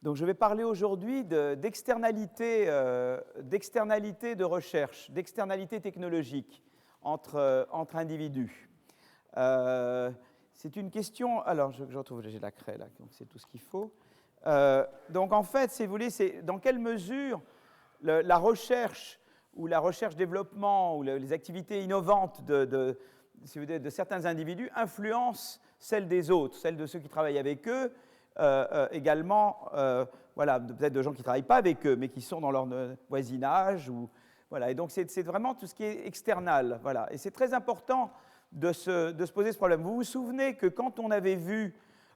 Donc, je vais parler aujourd'hui d'externalité de recherche, d'externalité technologique entre individus. C'est une question... Alors, je retrouve, j'ai la craie là, donc c'est tout ce qu'il faut. Donc, en fait, si vous voulez, c'est dans quelle mesure la recherche ou la recherche-développement ou les activités innovantes si vous voulez, de certains individus influencent celles des autres, celles de ceux qui travaillent avec eux, également, voilà, peut-être de gens qui ne travaillent pas avec eux, mais qui sont dans leur voisinage. Voilà. Et donc, c'est vraiment tout ce qui est external. Voilà. Et c'est très important de se poser ce problème. Vous vous souvenez que quand on avait vu,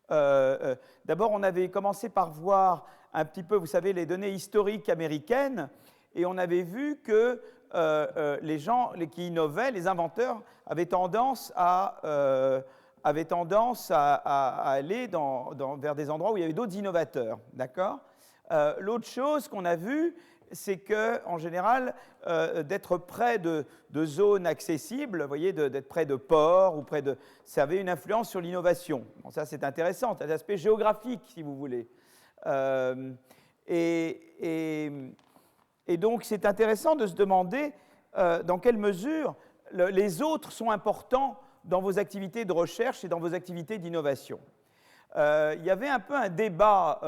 d'abord, on avait commencé par voir un petit peu, vous savez, les données historiques américaines, et on avait vu que les gens qui innovaient, les inventeurs, avaient tendance à aller vers des endroits où il y avait d'autres innovateurs. D'accord ? L'autre chose qu'on a vue, c'est qu'en général, d'être près de zones accessibles, vous voyez, d'être près de ports, ou ça avait une influence sur l'innovation. Bon, ça, c'est intéressant, c'est un aspect géographique, si vous voulez. Et donc, c'est intéressant de se demander dans quelle mesure les autres sont importants dans vos activités de recherche et dans vos activités d'innovation. Il y avait un peu un débat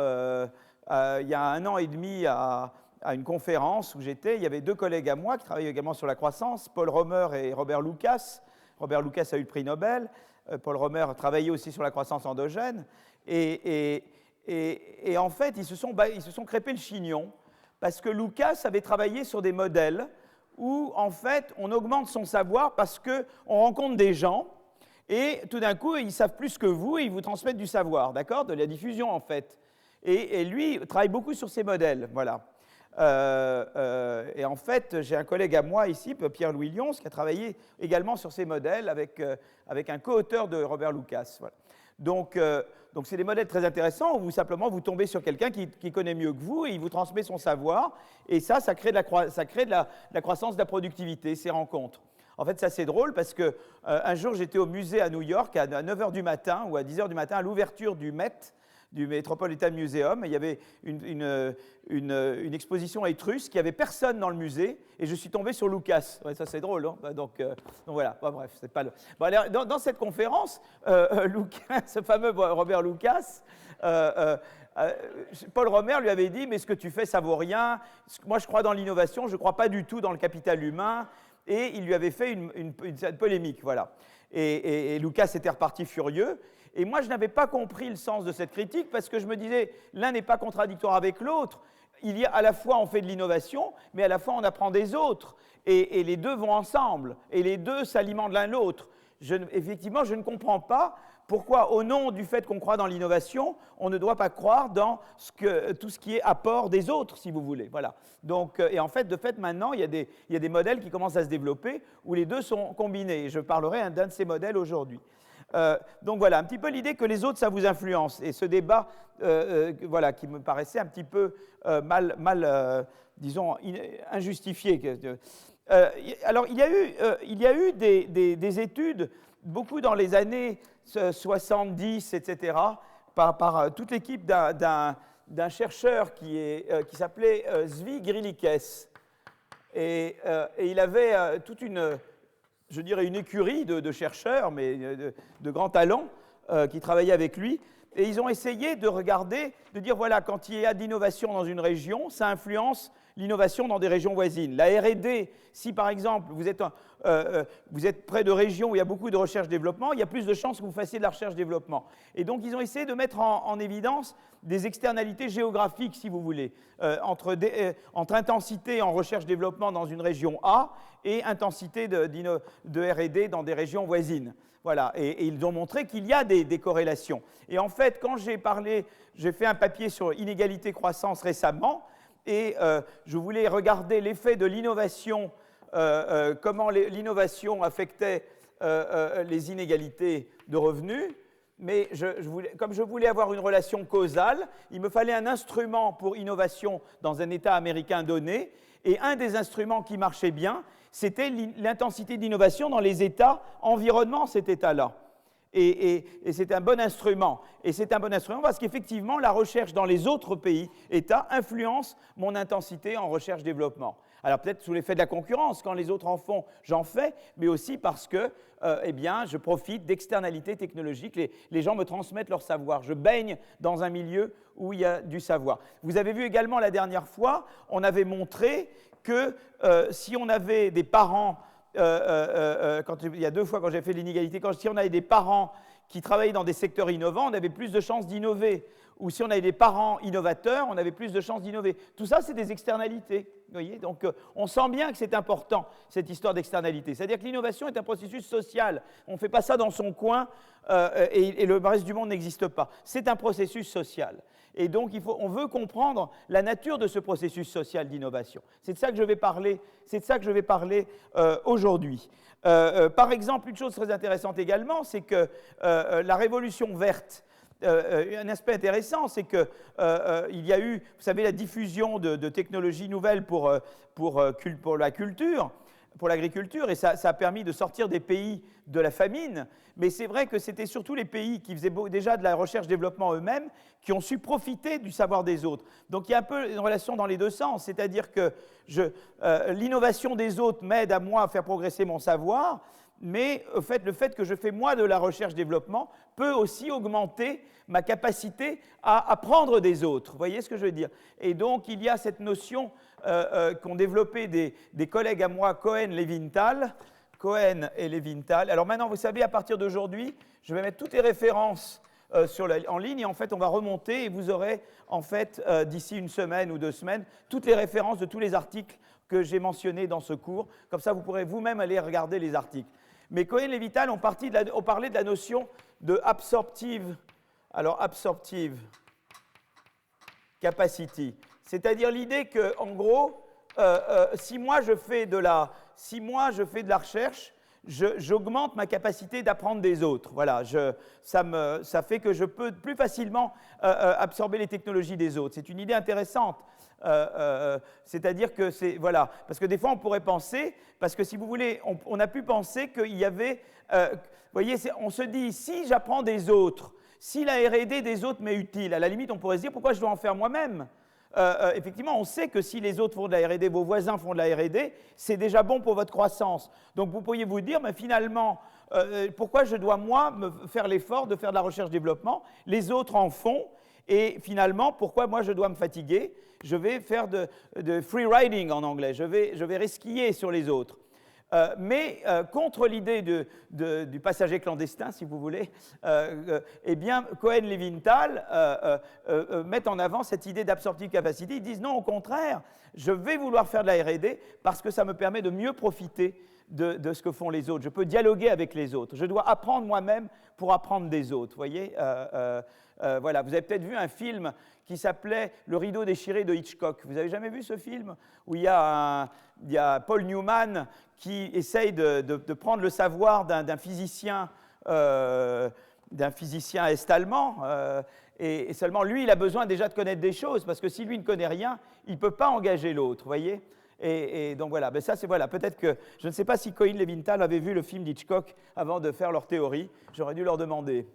il y a 1 an et demi à une conférence où j'étais. Il y avait 2 collègues à moi qui travaillaient également sur la croissance, Paul Romer et Robert Lucas. Robert Lucas a eu le prix Nobel. Paul Romer travaillait aussi sur la croissance endogène. Et en fait, ils se sont crêpés le chignon parce que Lucas avait travaillé sur des modèles où, en fait, on augmente son savoir parce qu'on rencontre des gens et tout d'un coup, ils savent plus que vous et ils vous transmettent du savoir, d'accord ? De la diffusion, en fait. Et lui travaille beaucoup sur ces modèles, voilà. Et en fait, j'ai un collègue à moi ici, Pierre-Louis Lyons, qui a travaillé également sur ces modèles avec un co-auteur de Robert Lucas. Voilà. Donc, c'est des modèles très intéressants où simplement vous tombez sur quelqu'un qui connaît mieux que vous et il vous transmet son savoir. Et ça crée de la croissance de la productivité, ces rencontres. En fait, ça c'est drôle parce que un jour, j'étais au musée à New York à 9h du matin ou à 10h du matin à l'ouverture du Met, du Metropolitan Museum. Et il y avait une exposition étrusque, il n'y avait personne dans le musée, et je suis tombé sur Lucas. Ouais, ça, c'est drôle. Hein, donc voilà, bon, bref, c'est pas le... Bon, alors, dans cette conférence, Lucas, ce fameux Robert Lucas, Paul Romer lui avait dit « Mais ce que tu fais, ça vaut rien. Moi, je crois dans l'innovation, je ne crois pas du tout dans le capital humain. » Et il lui avait fait une polémique, voilà. Et Lucas était reparti furieux. Et moi, je n'avais pas compris le sens de cette critique parce que je me disais, l'un n'est pas contradictoire avec l'autre. Il y a à la fois, on fait de l'innovation, mais à la fois, on apprend des autres. Et les deux vont ensemble. Et les deux s'alimentent l'un l'autre. Effectivement, je ne comprends pas pourquoi, au nom du fait qu'on croit dans l'innovation, on ne doit pas croire dans tout ce qui est apport des autres, si vous voulez. Voilà. Donc, et en fait, maintenant, il y a des modèles qui commencent à se développer où les deux sont combinés. Et je parlerai d'un de ces modèles aujourd'hui. Donc voilà, un petit peu l'idée que les autres, ça vous influence. Et ce débat, voilà, qui me paraissait un petit peu disons, injustifié. Alors, il y a eu des études, beaucoup dans les années 70, etc., par toute l'équipe d'un chercheur qui s'appelait Zvi Grilikes. Et il avait toute je dirais une écurie de chercheurs, mais de grands talents, qui travaillaient avec lui. Et ils ont essayé de regarder, de dire, voilà, quand il y a de l'innovation dans une région, ça influence l'innovation dans des régions voisines. La R&D, si par exemple vous êtes près de régions où il y a beaucoup de recherche-développement, il y a plus de chances que vous fassiez de la recherche-développement. Et donc ils ont essayé de mettre en évidence des externalités géographiques, si vous voulez, entre intensité en recherche-développement dans une région A et intensité de R&D dans des régions voisines. Voilà, et ils ont montré qu'il y a des corrélations. Et en fait, quand j'ai fait un papier sur inégalité-croissance récemment, et je voulais regarder l'effet de l'innovation, comment l'innovation affectait les inégalités de revenus, mais comme je voulais avoir une relation causale, il me fallait un instrument pour innovation dans un État américain donné, et un des instruments qui marchait bien, c'était l'intensité d'innovation dans les États environnant cet État-là. et c'est un bon instrument. Et c'est un bon instrument parce qu'effectivement, la recherche dans les autres pays, États, influence mon intensité en recherche-développement. Alors peut-être sous l'effet de la concurrence, quand les autres en font, j'en fais, mais aussi parce que eh bien, je profite d'externalités technologiques. Les gens me transmettent leur savoir. Je baigne dans un milieu où il y a du savoir. Vous avez vu également la dernière fois, on avait montré que si on avait des parents, il y a 2 fois quand j'ai fait l'inégalité, si on avait des parents qui travaillaient dans des secteurs innovants, on avait plus de chances d'innover. Ou si on avait des parents innovateurs, on avait plus de chances d'innover. Tout ça, c'est des externalités. Vous voyez, donc, on sent bien que c'est important, cette histoire d'externalité. C'est-à-dire que l'innovation est un processus social. On ne fait pas ça dans son coin et le reste du monde n'existe pas. C'est un processus social. Et donc, on veut comprendre la nature de ce processus social d'innovation. C'est de ça que je vais parler, aujourd'hui. Par exemple, une chose très intéressante également, c'est que la révolution verte, un aspect intéressant, c'est qu'il y a eu, vous savez, la diffusion de technologies nouvelles pour la culture, pour l'agriculture, et ça a permis de sortir des pays de la famine. Mais c'est vrai que c'était surtout les pays qui faisaient déjà de la recherche-développement eux-mêmes qui ont su profiter du savoir des autres. Donc il y a un peu une relation dans les deux sens, c'est-à-dire que l'innovation des autres m'aide à moi à faire progresser mon savoir, mais le fait que je fais moi de la recherche-développement peut aussi augmenter ma capacité à apprendre des autres. Vous voyez ce que je veux dire? Et donc, il y a cette notion qu'ont développée des collègues à moi, Cohen et Levinthal. Alors maintenant, vous savez, à partir d'aujourd'hui, je vais mettre toutes les références en ligne, et en fait, on va remonter, et vous aurez, en fait, d'ici 1 semaine ou 2 semaines, toutes les références de tous les articles que j'ai mentionnés dans ce cours. Comme ça, vous pourrez vous-même aller regarder les articles. Mais Cohen et Levinthal ont parlé de la notion de absorptive capacity. C'est-à-dire l'idée que, en gros, si moi je fais de la recherche, j'augmente ma capacité d'apprendre des autres. Voilà, ça fait que je peux plus facilement absorber les technologies des autres. C'est une idée intéressante. C'est-à-dire que voilà, parce que des fois on pourrait penser, parce que si vous voulez, on a pu penser qu'il y avait, vous voyez, on se dit, si j'apprends des autres, si la R&D des autres m'est utile, à la limite on pourrait se dire, pourquoi je dois en faire moi-même? Effectivement, on sait que si les autres font de la R&D, vos voisins font de la R&D, c'est déjà bon pour votre croissance. Donc vous pourriez vous dire, mais finalement, pourquoi je dois moi me faire l'effort de faire de la recherche-développement? Les autres en font, et finalement, pourquoi moi je dois me fatiguer? Je vais faire de free riding en anglais, je vais resquiller sur les autres. Mais contre l'idée du passager clandestin, si vous voulez, eh bien, Cohen-Levinthal mettent en avant cette idée d'absorptive capacity. Ils disent non, au contraire, je vais vouloir faire de la R&D parce que ça me permet de mieux profiter de ce que font les autres. Je peux dialoguer avec les autres. Je dois apprendre moi-même pour apprendre des autres. Vous voyez, voilà. Vous avez peut-être vu un film qui s'appelait Le rideau déchiré de Hitchcock. Vous n'avez jamais vu ce film où il y a Paul Newman qui essaye de prendre le savoir d'un physicien est-allemand, et seulement lui, il a besoin déjà de connaître des choses, parce que si lui ne connaît rien, il ne peut pas engager l'autre, vous voyez. Et donc voilà, ben ça c'est voilà, peut-être que, je ne sais pas si Cohen-Levinthal avait vu le film d'Hitchcock avant de faire leur théorie, j'aurais dû leur demander.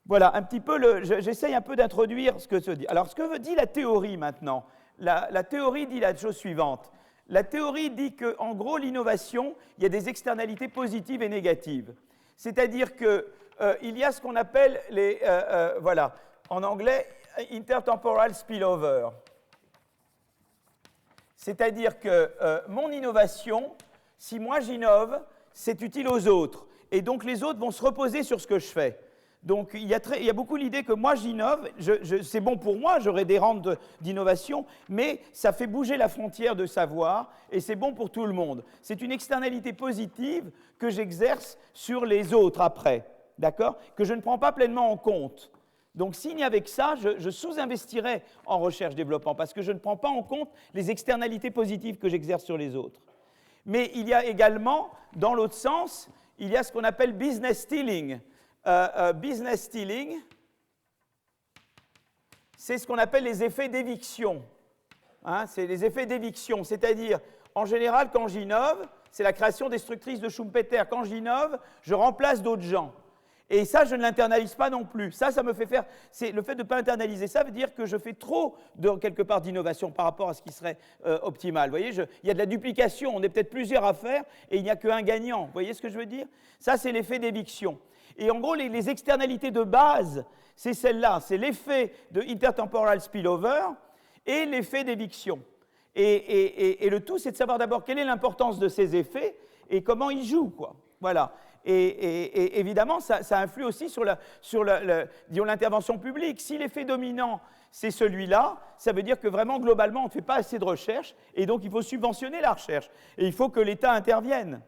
Voilà, un petit peu, j'essaye un peu d'introduire ce que se dit. Alors, ce que dit la théorie maintenant, la théorie dit la chose suivante. La théorie dit qu'en gros, l'innovation, il y a des externalités positives et négatives. C'est-à-dire qu'il y a ce qu'on appelle voilà, en anglais, intertemporal spillover. C'est-à-dire que mon innovation, si moi j'innove, c'est utile aux autres. Et donc, les autres vont se reposer sur ce que je fais. Donc, il y a beaucoup l'idée que moi, j'innove, c'est bon pour moi, j'aurai des rentes d'innovation, mais ça fait bouger la frontière de savoir, et c'est bon pour tout le monde. C'est une externalité positive que j'exerce sur les autres après, d'accord? Que je ne prends pas pleinement en compte. Donc, s'il n'y avait que ça, je sous-investirais en recherche-développement, parce que je ne prends pas en compte les externalités positives que j'exerce sur les autres. Mais il y a également, dans l'autre sens, il y a ce qu'on appelle business stealing. Business stealing, c'est ce qu'on appelle les effets d'éviction. Hein, c'est les effets d'éviction, c'est-à-dire, en général, quand j'innove, c'est la création destructrice de Schumpeter. Quand j'innove, je remplace d'autres gens. Et ça, je ne l'internalise pas non plus. Ça me fait faire... Le fait de ne pas internaliser ça veut dire que je fais trop, quelque part, d'innovation par rapport à ce qui serait optimal. Vous voyez, il y a de la duplication, on est peut-être plusieurs à faire, et il n'y a qu'un gagnant. Vous voyez ce que je veux dire? Ça, c'est l'effet d'éviction. Et en gros, les externalités de base, c'est celle-là. C'est l'effet de intertemporal spillover et l'effet d'éviction. Et le tout, c'est de savoir d'abord quelle est l'importance de ces effets et comment ils jouent, quoi. Voilà. Et évidemment, ça influe aussi sur l'intervention publique. Si l'effet dominant, c'est celui-là, ça veut dire que vraiment, globalement, on ne fait pas assez de recherche, et donc il faut subventionner la recherche. Et il faut que l'État intervienne.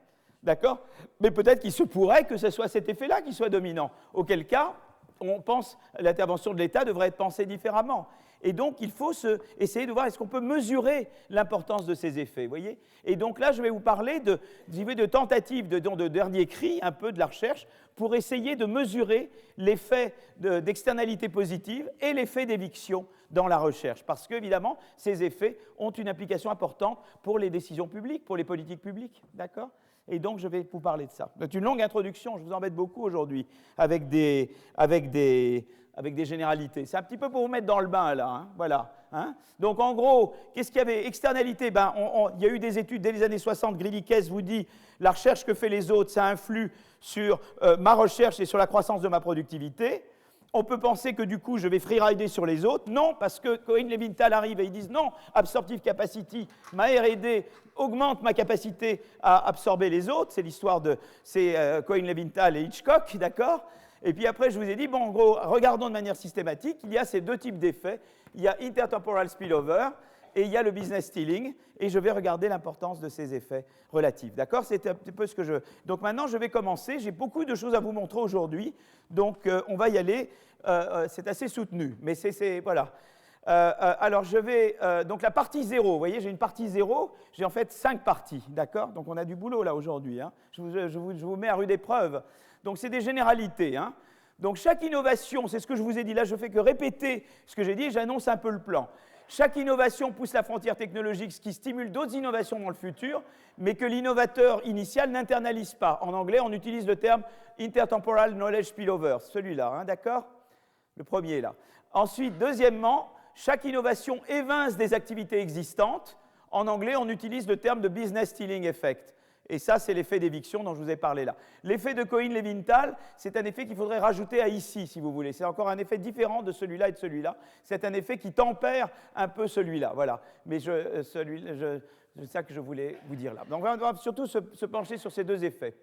D'accord? Mais peut-être qu'il se pourrait que ce soit cet effet-là qui soit dominant. Auquel cas, on pense que l'intervention de l'État devrait être pensée différemment. Et donc, il faut essayer de voir est-ce qu'on peut mesurer l'importance de ces effets, voyez? Et donc là, je vais vous parler de tentatives de dernier cri, un peu de la recherche, pour essayer de mesurer l'effet d'externalité positive et l'effet d'éviction dans la recherche. Parce qu'évidemment, ces effets ont une implication importante pour les décisions publiques, pour les politiques publiques, d'accord? Et donc, je vais vous parler de ça. C'est une longue introduction, je vous embête beaucoup aujourd'hui, avec des généralités. C'est un petit peu pour vous mettre dans le bain, là. Hein, voilà. Hein. Donc, en gros, qu'est-ce qu'il y avait? Externalité, il y a eu des études dès les années 60. Grillikes vous dit la recherche que fait les autres, ça influe sur ma recherche et sur la croissance de ma productivité. On peut penser que du coup, je vais freerider sur les autres. Non, parce que Cohen-Levital arrive et ils disent non, absorptive capacity, ma R&D augmente ma capacité à absorber les autres. C'est l'histoire de Cohen-Levital et Hitchcock, d'accord? Et puis après, je vous ai dit, bon, en gros, regardons de manière systématique, il y a ces deux types d'effets. Il y a intertemporal spillover et il y a le business stealing. Et je vais regarder l'importance de ces effets relatifs. D'accord? C'est un petit peu ce que je... Donc maintenant, je vais commencer. J'ai beaucoup de choses à vous montrer aujourd'hui. Donc, on va y aller. C'est assez soutenu. Mais voilà. Alors, je vais... donc, la partie 0. Vous voyez, j'ai une partie 0. J'ai en fait 5 parties. D'accord? Donc, on a du boulot là aujourd'hui. Hein. Je vous mets à rude épreuve. Donc, c'est des généralités. Hein. Donc, chaque innovation, c'est ce que je vous ai dit. Là, je ne fais que répéter ce que j'ai dit et j'annonce un peu le plan. Chaque innovation pousse la frontière technologique, ce qui stimule d'autres innovations dans le futur, mais que l'innovateur initial n'internalise pas. En anglais, on utilise le terme intertemporal knowledge spillover, celui-là, hein, d'accord? Le premier, là. Ensuite, deuxièmement, chaque innovation évince des activités existantes. En anglais, on utilise le terme de business stealing effect. Et ça, c'est l'effet d'éviction dont je vous ai parlé là. L'effet de Cohen-Levital, c'est un effet qu'il faudrait rajouter à ici, si vous voulez. C'est encore un effet différent de celui-là et de celui-là. C'est un effet qui tempère un peu celui-là. Voilà. Mais c'est ça que je voulais vous dire là. Donc, on va surtout se pencher sur ces deux effets.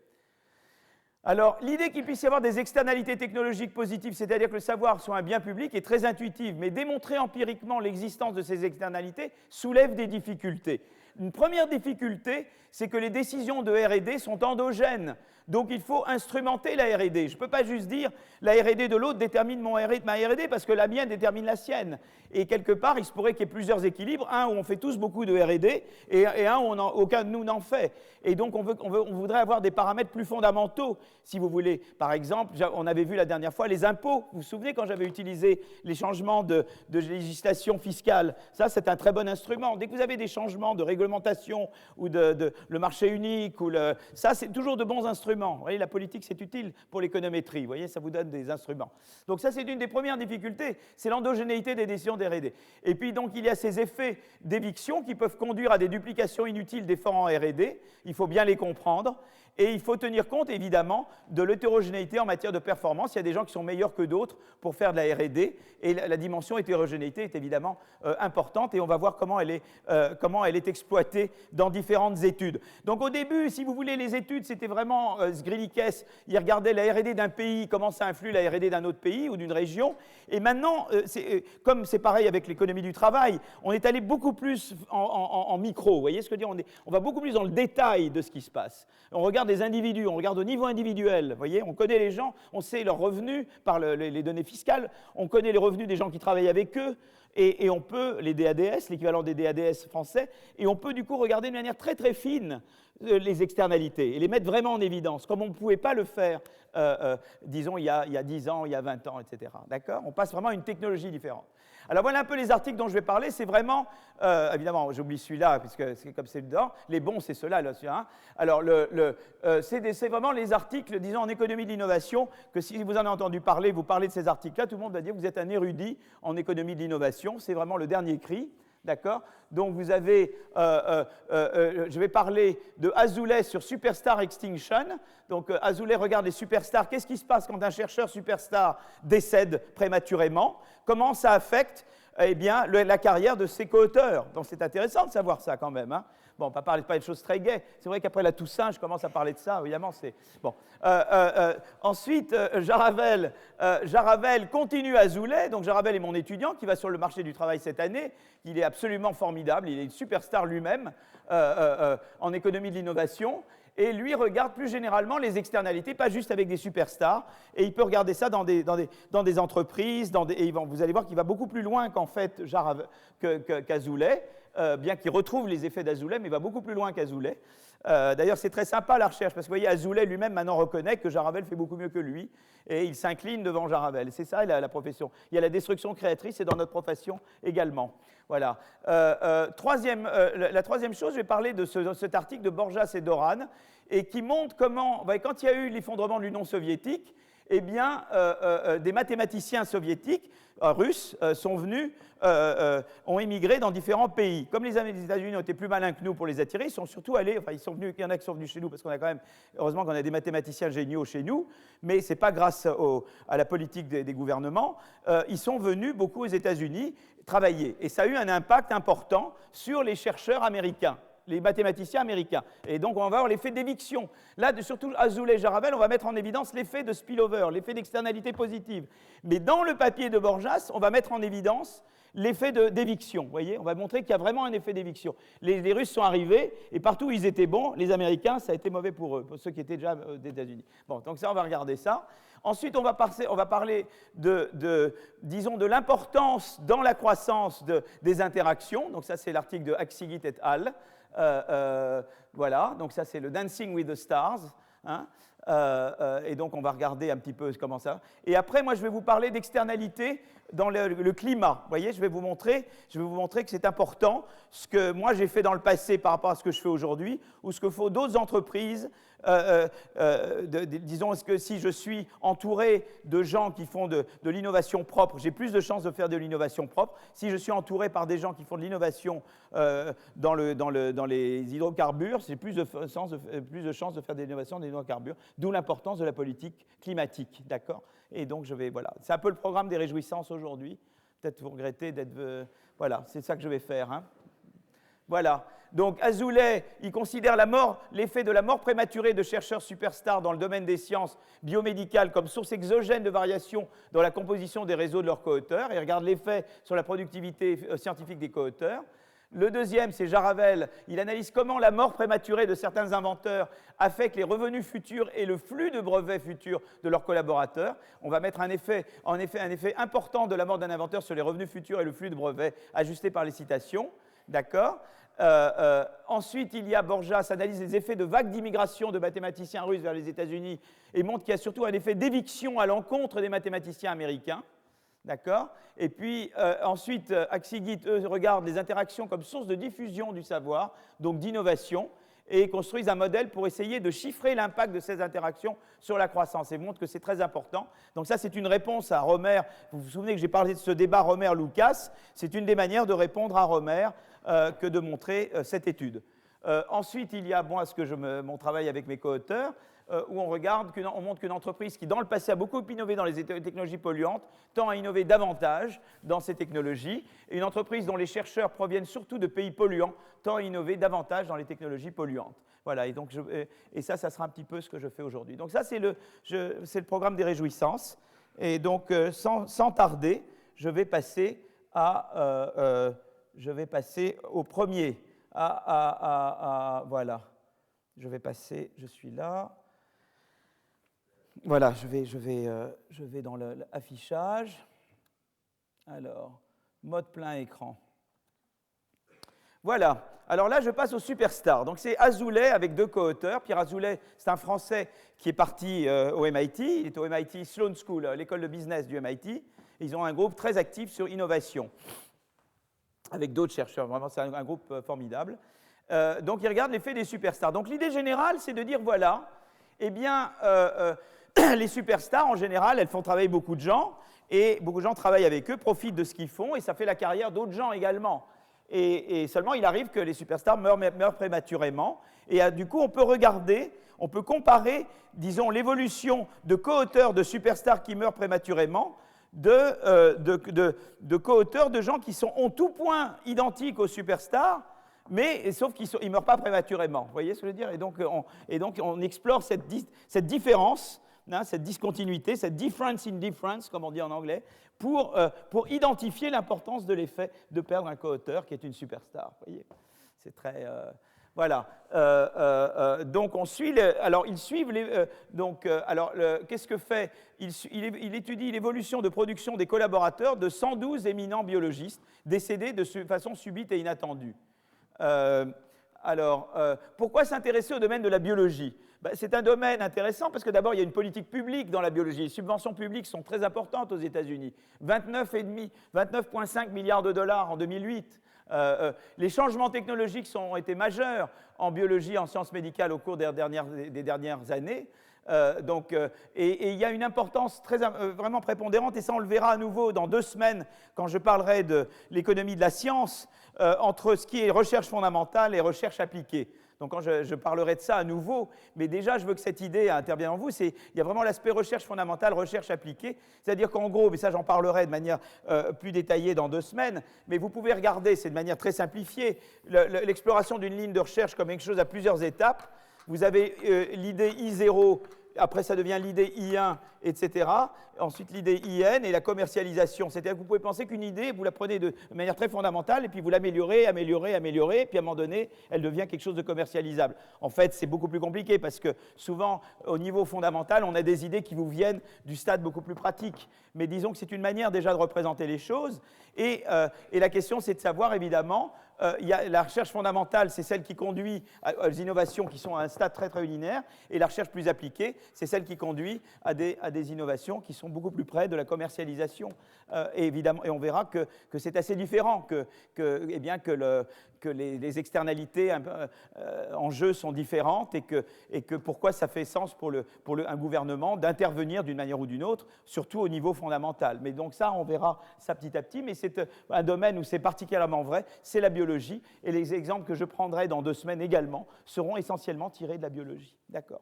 Alors, l'idée qu'il puisse y avoir des externalités technologiques positives, c'est-à-dire que le savoir soit un bien public, est très intuitive, mais démontrer empiriquement l'existence de ces externalités soulève des difficultés. Une première difficulté, c'est que les décisions de R&D sont endogènes. Donc, il faut instrumenter la R&D. Je ne peux pas juste dire la R&D de l'autre détermine ma R&D parce que la mienne détermine la sienne. Et quelque part, il se pourrait qu'il y ait plusieurs équilibres, un où on fait tous beaucoup de R&D et un où aucun de nous n'en fait. Et donc, on voudrait avoir des paramètres plus fondamentaux, si vous voulez. Par exemple, on avait vu la dernière fois les impôts. Vous vous souvenez quand j'avais utilisé les changements de législation fiscale? Ça, c'est un très bon instrument. Dès que vous avez des changements de réglementation ou le marché unique, ça, c'est toujours de bons instruments. Vous voyez, la politique, c'est utile pour l'économétrie. Vous voyez, ça vous donne des instruments. Donc ça, c'est une des premières difficultés. C'est l'endogénéité des décisions d'R&D. Et puis, donc, il y a ces effets d'éviction qui peuvent conduire à des duplications inutiles d'efforts en R&D. Il faut bien les comprendre. Et il faut tenir compte, évidemment, de l'hétérogénéité en matière de performance. Il y a des gens qui sont meilleurs que d'autres pour faire de la R&D. Et la dimension hétérogénéité est évidemment importante. Et on va voir comment elle est exploitée dans différentes études. Donc au début, si vous voulez, les études, c'était vraiment Grillikes. Il regardait la R&D d'un pays, comment ça influe la R&D d'un autre pays ou d'une région. Et maintenant, comme c'est pareil avec l'économie du travail, on est allé beaucoup plus en micro. Vous voyez ce que je veux dire? On va beaucoup plus dans le détail de ce qui se passe. On regarde les individus, on regarde au niveau individuel, vous voyez, on connaît les gens, on sait leurs revenus par les données fiscales, on connaît les revenus des gens qui travaillent avec eux, et on peut, les DADS, l'équivalent des DADS français, et on peut du coup regarder de manière très très fine les externalités et les mettre vraiment en évidence, comme on ne pouvait pas le faire disons, il y a 10 ans, il y a 20 ans, etc. D'accord? On passe vraiment à une technologie différente. Alors voilà un peu les articles dont je vais parler. C'est vraiment, évidemment, j'oublie celui-là, puisque c'est comme c'est dedans. Les bons, c'est ceux-là. Là, hein. Alors, c'est vraiment les articles, disons, en économie de l'innovation, que si vous en avez entendu parler, vous parlez de ces articles-là, tout le monde va dire que vous êtes un érudit en économie de l'innovation. C'est vraiment le dernier cri. D'accord? Donc vous avez, je vais parler de Azoulay sur Superstar Extinction. Donc Azoulay regarde les superstars. Qu'est-ce qui se passe quand un chercheur superstar décède prématurément? Comment ça affecte bien, la carrière de ses co-auteurs? Donc c'est intéressant de savoir ça quand même. Hein. Bon, on ne va pas parler de choses très gaies. C'est vrai qu'après la Toussaint, je commence à parler de ça, évidemment. Bon. Ensuite, Jaravel continue Azoulay. Donc Jaravel est mon étudiant qui va sur le marché du travail cette année. Il est absolument formidable. Il est une superstar lui-même en économie de l'innovation. Et lui regarde plus généralement les externalités, pas juste avec des superstars. Et il peut regarder ça dans des entreprises. Et vous allez voir qu'il va beaucoup plus loin qu'en fait qu'Azoulay. Bien qu'il retrouve les effets d'Azoulay, mais il va beaucoup plus loin qu'Azoulay. D'ailleurs, c'est très sympa la recherche, parce que vous voyez, Azoulay lui-même maintenant reconnaît que Jaravel fait beaucoup mieux que lui, et il s'incline devant Jaravel. C'est ça la profession. Il y a la destruction créatrice, et dans notre profession également. Voilà. La troisième chose, je vais parler de cet article de Borjas et Doran, et qui montre comment, quand il y a eu l'effondrement de l'Union soviétique, eh bien, des mathématiciens soviétiques, russes, sont venus, ont émigré dans différents pays. Comme les États-Unis ont été plus malins que nous pour les attirer, ils sont surtout allés, enfin, il y en a qui sont venus chez nous, parce qu'on a quand même, heureusement qu'on a des mathématiciens géniaux chez nous, mais ce n'est pas grâce à la politique des gouvernements, ils sont venus beaucoup aux États-Unis travailler. Et ça a eu un impact important sur les chercheurs américains, les mathématiciens américains. Et donc, on va voir l'effet d'éviction. Là, surtout Azoulay et Jaravel, on va mettre en évidence l'effet de spillover, l'effet d'externalité positive. Mais dans le papier de Borjas, on va mettre en évidence l'effet d'éviction. Vous voyez, on va montrer qu'il y a vraiment un effet d'éviction. Les Russes sont arrivés, et partout où ils étaient bons, les Américains, ça a été mauvais pour eux, pour ceux qui étaient déjà des États-Unis. Bon, donc ça, on va regarder ça. Ensuite, on va parler disons, de l'importance dans la croissance des interactions. Donc ça, c'est l'article de Aksigit et al. Voilà, donc ça c'est le Dancing with the Stars, hein, et donc on va regarder un petit peu comment ça. Et après, moi je vais vous parler d'externalités dans le climat. Vous voyez, je vais vous montrer que c'est important ce que moi j'ai fait dans le passé par rapport à ce que je fais aujourd'hui, ou ce que font d'autres entreprises. Disons, est-ce que si je suis entouré de gens qui font de l'innovation propre, j'ai plus de chances de faire de l'innovation propre. Si je suis entouré par des gens qui font de l'innovation dans les hydrocarbures, j'ai plus de chances de faire de l'innovation dans les hydrocarbures, d'où l'importance de la politique climatique, d'accord? Et donc, voilà. C'est un peu le programme des réjouissances aujourd'hui. Peut-être vous regrettez d'être... voilà, c'est ça que je vais faire, hein. Voilà. Donc Azoulay, il considère l'effet de la mort prématurée de chercheurs superstars dans le domaine des sciences biomédicales comme source exogène de variations dans la composition des réseaux de leurs co-auteurs. Il regarde l'effet sur la productivité scientifique des co-auteurs. Le deuxième, c'est Jaravel. Il analyse comment la mort prématurée de certains inventeurs affecte les revenus futurs et le flux de brevets futurs de leurs collaborateurs. On va mettre un effet important de la mort d'un inventeur sur les revenus futurs et le flux de brevets ajusté par les citations. D'accord? Ensuite, il y a Borjas, analyse les effets de vagues d'immigration de mathématiciens russes vers les États-Unis et montre qu'il y a surtout un effet d'éviction à l'encontre des mathématiciens américains. D'accord? Et puis, ensuite, Aksigit, eux, regardent les interactions comme source de diffusion du savoir, donc d'innovation, et construisent un modèle pour essayer de chiffrer l'impact de ces interactions sur la croissance et montrent que c'est très important. Donc ça, c'est une réponse à Romer. Vous vous souvenez que j'ai parlé de ce débat Romer-Lucas. C'est une des manières de répondre à Romer que de montrer cette étude. Ensuite, il y a mon travail avec mes co-auteurs, où on montre qu'une entreprise qui, dans le passé, a beaucoup innové dans les technologies polluantes, tend à innover davantage dans ces technologies. Et une entreprise dont les chercheurs proviennent surtout de pays polluants tend à innover davantage dans les technologies polluantes. Voilà, et, donc ça sera un petit peu ce que je fais aujourd'hui. Donc ça, c'est le programme des réjouissances. Et donc, sans tarder, je vais passer au premier. Voilà. Je suis là. Voilà, je vais dans l'affichage. Alors, mode plein écran. Voilà. Alors là, je passe aux superstars. Donc c'est Azoulay avec 2 co-auteurs. Pierre Azoulay, c'est un Français qui est parti au MIT. Il est au MIT Sloan School, l'école de business du MIT. Ils ont un groupe très actif sur innovation, avec d'autres chercheurs. Vraiment, c'est un groupe formidable. Donc ils regardent l'effet des superstars. Donc l'idée générale, c'est de dire, voilà, eh bien, les superstars, en général, elles font travailler beaucoup de gens, et beaucoup de gens travaillent avec eux, profitent de ce qu'ils font, et ça fait la carrière d'autres gens également. Et seulement, il arrive que les superstars meurent prématurément. Et du coup, on peut regarder, on peut comparer, disons, l'évolution de co-auteurs de superstars qui meurent prématurément de co-auteurs de gens qui sont en tout point identiques aux superstars, mais sauf qu'ils ne meurent pas prématurément. Vous voyez ce que je veux dire? Et donc, on explore cette différence, hein, cette discontinuité, cette difference in difference, comme on dit en anglais, pour identifier l'importance de l'effet de perdre un co-auteur qui est une superstar. Vous voyez, c'est très... voilà. Donc, on suit... alors, ils suivent... qu'est-ce que fait il étudie l'évolution de production des collaborateurs de 112 éminents biologistes décédés de façon subite et inattendue. Pourquoi s'intéresser au domaine de la biologie? C'est un domaine intéressant parce que d'abord, il y a une politique publique dans la biologie. Les subventions publiques sont très importantes aux États-Unis. 29,5 milliards de dollars en 2008. Les changements technologiques ont été majeurs en biologie, en sciences médicales au cours des dernières années. Et il y a une importance vraiment prépondérante, et ça on le verra à nouveau dans 2 semaines quand je parlerai de l'économie de la science, entre ce qui est recherche fondamentale et recherche appliquée. Donc quand je parlerai de ça à nouveau, mais déjà je veux que cette idée intervienne en vous, il y a vraiment l'aspect recherche fondamentale, recherche appliquée, c'est-à-dire qu'en gros, mais ça j'en parlerai de manière plus détaillée dans 2 semaines, mais vous pouvez regarder, c'est de manière très simplifiée, l'exploration d'une ligne de recherche comme quelque chose à plusieurs étapes. Vous avez l'idée I0, après ça devient l'idée I1, etc. Ensuite l'idée IN et la commercialisation. C'est-à-dire que vous pouvez penser qu'une idée, vous la prenez de manière très fondamentale et puis vous l'améliorez, et puis à un moment donné, elle devient quelque chose de commercialisable. En fait, c'est beaucoup plus compliqué parce que souvent, au niveau fondamental, on a des idées qui vous viennent du stade beaucoup plus pratique. Mais disons que c'est une manière déjà de représenter les choses. Et la question, c'est de savoir, évidemment, la recherche fondamentale, c'est celle qui conduit aux innovations qui sont à un stade très, très linéaire, et la recherche plus appliquée, c'est celle qui conduit à des innovations qui sont beaucoup plus près de la commercialisation. Et évidemment, et on verra que c'est assez différent, que les externalités en jeu sont différentes, et que pourquoi ça fait sens pour un gouvernement d'intervenir d'une manière ou d'une autre, surtout au niveau fondamental. Mais donc ça, on verra ça petit à petit, mais c'est un domaine où c'est particulièrement vrai, c'est la biologie, et les exemples que je prendrai dans 2 semaines également seront essentiellement tirés de la biologie. D'accord.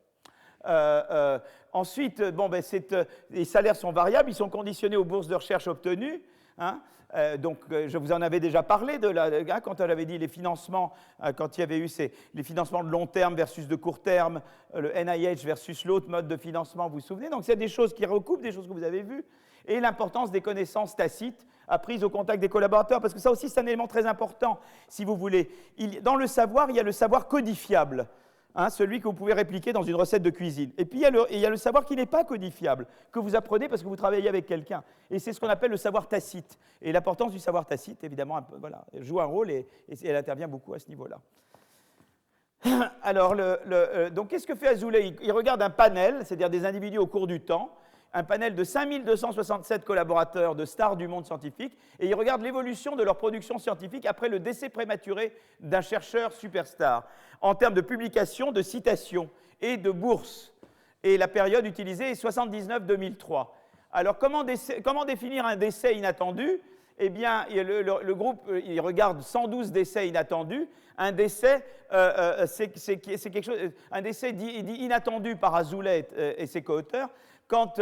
Ensuite, les salaires sont variables, ils sont conditionnés aux bourses de recherche obtenues. Hein. Je vous en avais déjà parlé quand on avait dit les financements, quand il y avait eu les financements de long terme versus de court terme, le NIH versus l'autre mode de financement, vous vous souvenez? Donc c'est des choses qui recoupent, des choses que vous avez vues, et l'importance des connaissances tacites apprises au contact des collaborateurs, parce que ça aussi c'est un élément très important, si vous voulez. Dans le savoir, il y a le savoir codifiable. Hein, celui que vous pouvez répliquer dans une recette de cuisine. Et puis, il y a le savoir qui n'est pas codifiable, que vous apprenez parce que vous travaillez avec quelqu'un. Et c'est ce qu'on appelle le savoir tacite. Et l'importance du savoir tacite, évidemment, elle joue un rôle et elle intervient beaucoup à ce niveau-là. Alors, donc, qu'est-ce que fait Azoulay? Il regarde un panel, c'est-à-dire des individus au cours du temps, un panel de 5267 collaborateurs de stars du monde scientifique, et il regarde l'évolution de leur production scientifique après le décès prématuré d'un chercheur superstar, en termes de publications, de citations et de bourses. Et la période utilisée est 79-2003. Alors, comment définir un décès inattendu? Eh bien, le groupe, il regarde 112 décès inattendus. Un décès, c'est quelque chose, un décès dit inattendu par Azoulay et ses co-auteurs, quand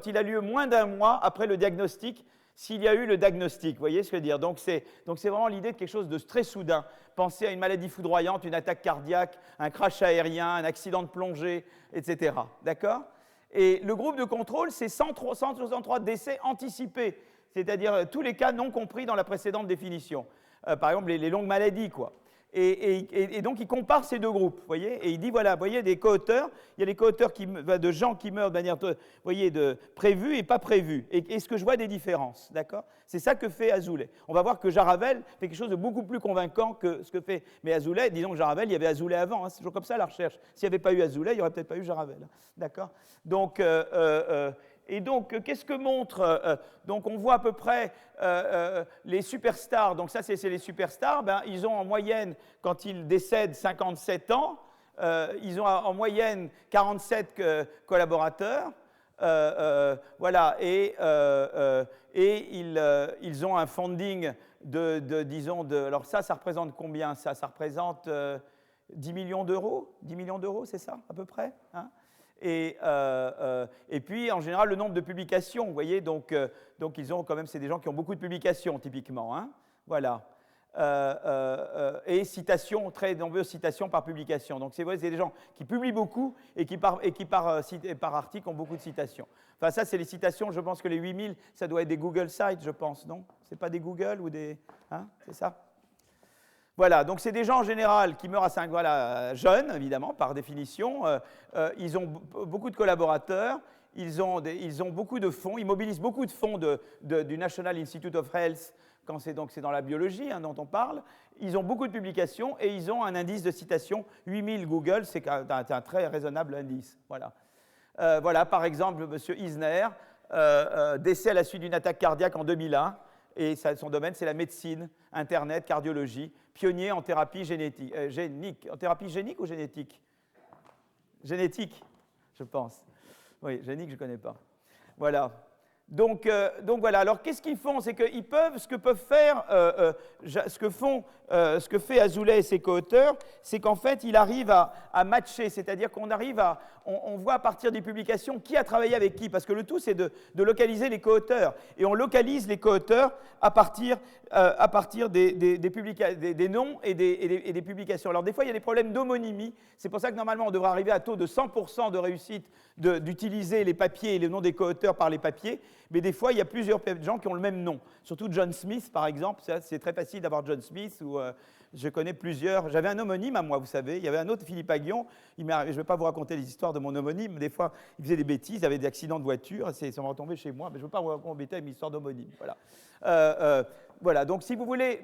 il a lieu moins d'1 mois après le diagnostic, s'il y a eu le diagnostic. Vous voyez ce que je veux dire? Donc c'est vraiment l'idée de quelque chose de très soudain. Pensez à une maladie foudroyante, une attaque cardiaque, un crash aérien, un accident de plongée, etc. D'accord? Et le groupe de contrôle, c'est 163 décès anticipés, c'est-à-dire tous les cas non compris dans la précédente définition. Par exemple, les longues maladies, quoi. Et donc, il compare ces deux groupes, vous voyez, et il dit, voilà, vous voyez, des co-auteurs, il y a des co-auteurs de gens qui meurent de manière, vous voyez, prévue et pas prévue. Et est-ce que je vois des différences, d'accord? C'est ça que fait Azoulay. On va voir que Jaravel fait quelque chose de beaucoup plus convaincant que ce que fait... Mais Azoulay, disons que Jaravel, il y avait Azoulay avant, hein, c'est toujours comme ça la recherche. S'il n'y avait pas eu Azoulay, il n'y aurait peut-être pas eu Jaravel, d'accord? Donc... et donc, qu'est-ce que montre donc, on voit à peu près les superstars. Donc, ça, c'est les superstars. Ben, ils ont en moyenne, quand ils décèdent, 57 ans. Ils ont en moyenne 47 collaborateurs. Voilà. Et ils ont un funding disons, alors ça représente combien? Ça représente 10 millions d'euros. 10 millions d'euros, c'est ça, à peu près, hein? Et puis, en général, le nombre de publications, vous voyez, donc ils ont quand même, c'est des gens qui ont beaucoup de publications, typiquement, hein, voilà. Et citations, très nombreuses citations par publication. Donc, c'est des gens qui publient beaucoup et qui par article ont beaucoup de citations. Enfin, ça, c'est les citations, je pense que les 8000, ça doit être des Google Sites, je pense, non? C'est pas des Google ou des... Hein, c'est ça? Voilà, donc c'est des gens en général qui meurent à 5, voilà, jeunes, évidemment, par définition. Ils ont beaucoup de collaborateurs, ils ont beaucoup de fonds, ils mobilisent beaucoup de fonds du National Institute of Health, quand c'est dans la biologie, hein, dont on parle. Ils ont beaucoup de publications et ils ont un indice de citation 8000 Google, c'est un très raisonnable indice. Voilà, voilà par exemple, M. Isner, décès à la suite d'une attaque cardiaque en 2001. Et son domaine, c'est la médecine, Internet, cardiologie, pionnier en thérapie génique. En thérapie génique ou génétique? Génétique, je pense. Oui, génique, je ne connais pas. Voilà. Donc voilà. Alors, qu'est-ce qu'ils font? C'est qu'ils peuvent, ce que fait Azoulay et ses co-auteurs, c'est qu'en fait, il arrive à matcher, c'est-à-dire qu'on arrive on voit à partir des publications qui a travaillé avec qui, parce que le tout, c'est de localiser les co-auteurs. Et on localise les co-auteurs à partir des noms et des publications. Alors, des fois, il y a des problèmes d'homonymie. C'est pour ça que, normalement, on devrait arriver à taux de 100% de réussite d'utiliser les papiers et les noms des co-auteurs par les papiers. Mais des fois, il y a plusieurs gens qui ont le même nom. Surtout John Smith, par exemple. C'est très facile d'avoir John Smith. Ou, je connais plusieurs. J'avais un homonyme à moi, vous savez. Il y avait un autre, Philippe Aguillon. Je ne vais pas vous raconter les histoires de mon homonyme. Des fois, il faisait des bêtises. Il avait des accidents de voiture. Ça va tomber chez moi. Mais je ne veux pas vous embêter avec une histoire d'homonyme. Voilà. Voilà, donc si vous voulez,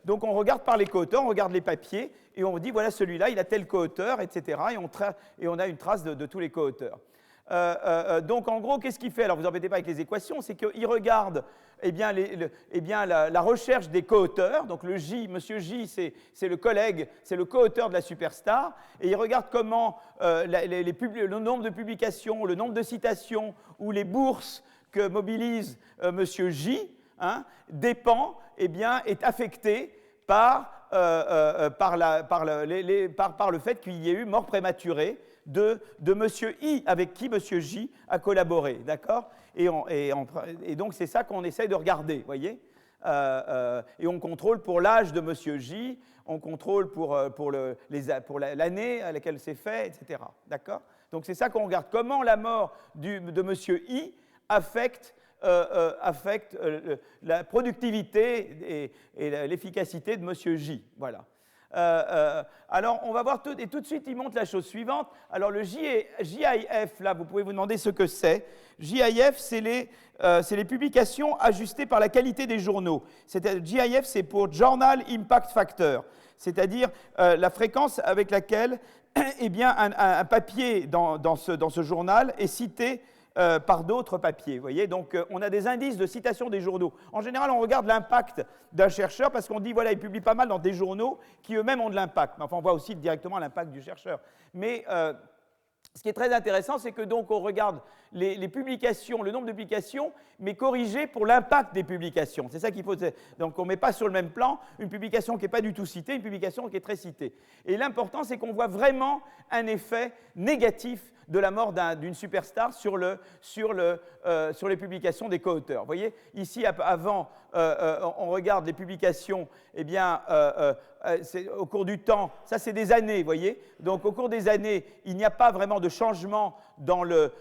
donc on regarde par les co-auteurs, on regarde les papiers, et on dit, voilà, celui-là, il a tel co-auteur, etc., et on a une trace de tous les co-auteurs. Donc, en gros, qu'est-ce qu'il fait? Alors, vous embêtez pas avec les équations, c'est qu'il regarde la recherche des co-auteurs. Donc, le J, monsieur J, c'est le collègue, c'est le co-auteur de la superstar, et il regarde comment le nombre de publications, le nombre de citations ou les bourses que mobilise monsieur J, hein, dépend, est affecté par le fait qu'il y ait eu mort prématurée de monsieur I, avec qui monsieur J a collaboré, d'accord? Et donc, c'est ça qu'on essaye de regarder, vous voyez? Et on contrôle pour l'âge de monsieur J, on contrôle pour l'année à laquelle c'est fait, etc., d'accord? Donc, c'est ça qu'on regarde. Comment la mort de monsieur I affecte la productivité et l'efficacité de monsieur J. Voilà. Alors, on va voir tout de suite, il montre la chose suivante. Alors, le JIF, là, vous pouvez vous demander ce que c'est. JIF, c'est les publications ajustées par la qualité des journaux. JIF, c'est pour Journal Impact Factor, c'est-à-dire la fréquence avec laquelle un papier dans ce journal est cité par d'autres papiers. Vous voyez, donc on a des indices de citation des journaux. En général, on regarde l'impact d'un chercheur parce qu'on dit, voilà, il publie pas mal dans des journaux qui eux-mêmes ont de l'impact. Enfin, on voit aussi directement l'impact du chercheur. Mais ce qui est très intéressant, c'est que donc on regarde les publications, le nombre de publications, mais corrigé pour l'impact des publications. C'est ça qu'il faut. Donc on ne met pas sur le même plan une publication qui n'est pas du tout citée, une publication qui est très citée. Et l'important, c'est qu'on voit vraiment un effet négatif de la mort d'une superstar sur les publications des co-auteurs. Vous voyez, ici, avant, on regarde les publications, au cours du temps, ça c'est des années, vous voyez. Donc au cours des années, il n'y a pas vraiment de changement dans le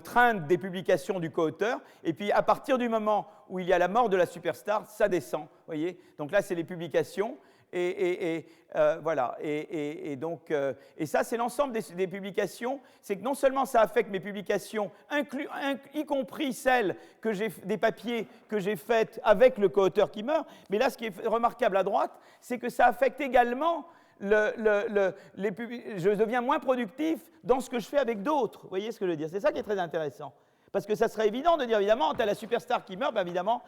trend des publications du co-auteur. Et puis à partir du moment où il y a la mort de la superstar, ça descend, vous voyez. Donc là, c'est les publications. Voilà. Et ça, c'est l'ensemble des publications. C'est que non seulement ça affecte mes publications, y compris celles des papiers que j'ai faits avec le co-auteur qui meurt, mais là, ce qui est remarquable à droite, c'est que ça affecte également je deviens moins productif dans ce que je fais avec d'autres. Vous voyez ce que je veux dire? C'est ça qui est très intéressant. Parce que ça serait évident de dire, évidemment, tu as la superstar qui meurt, ben évidemment,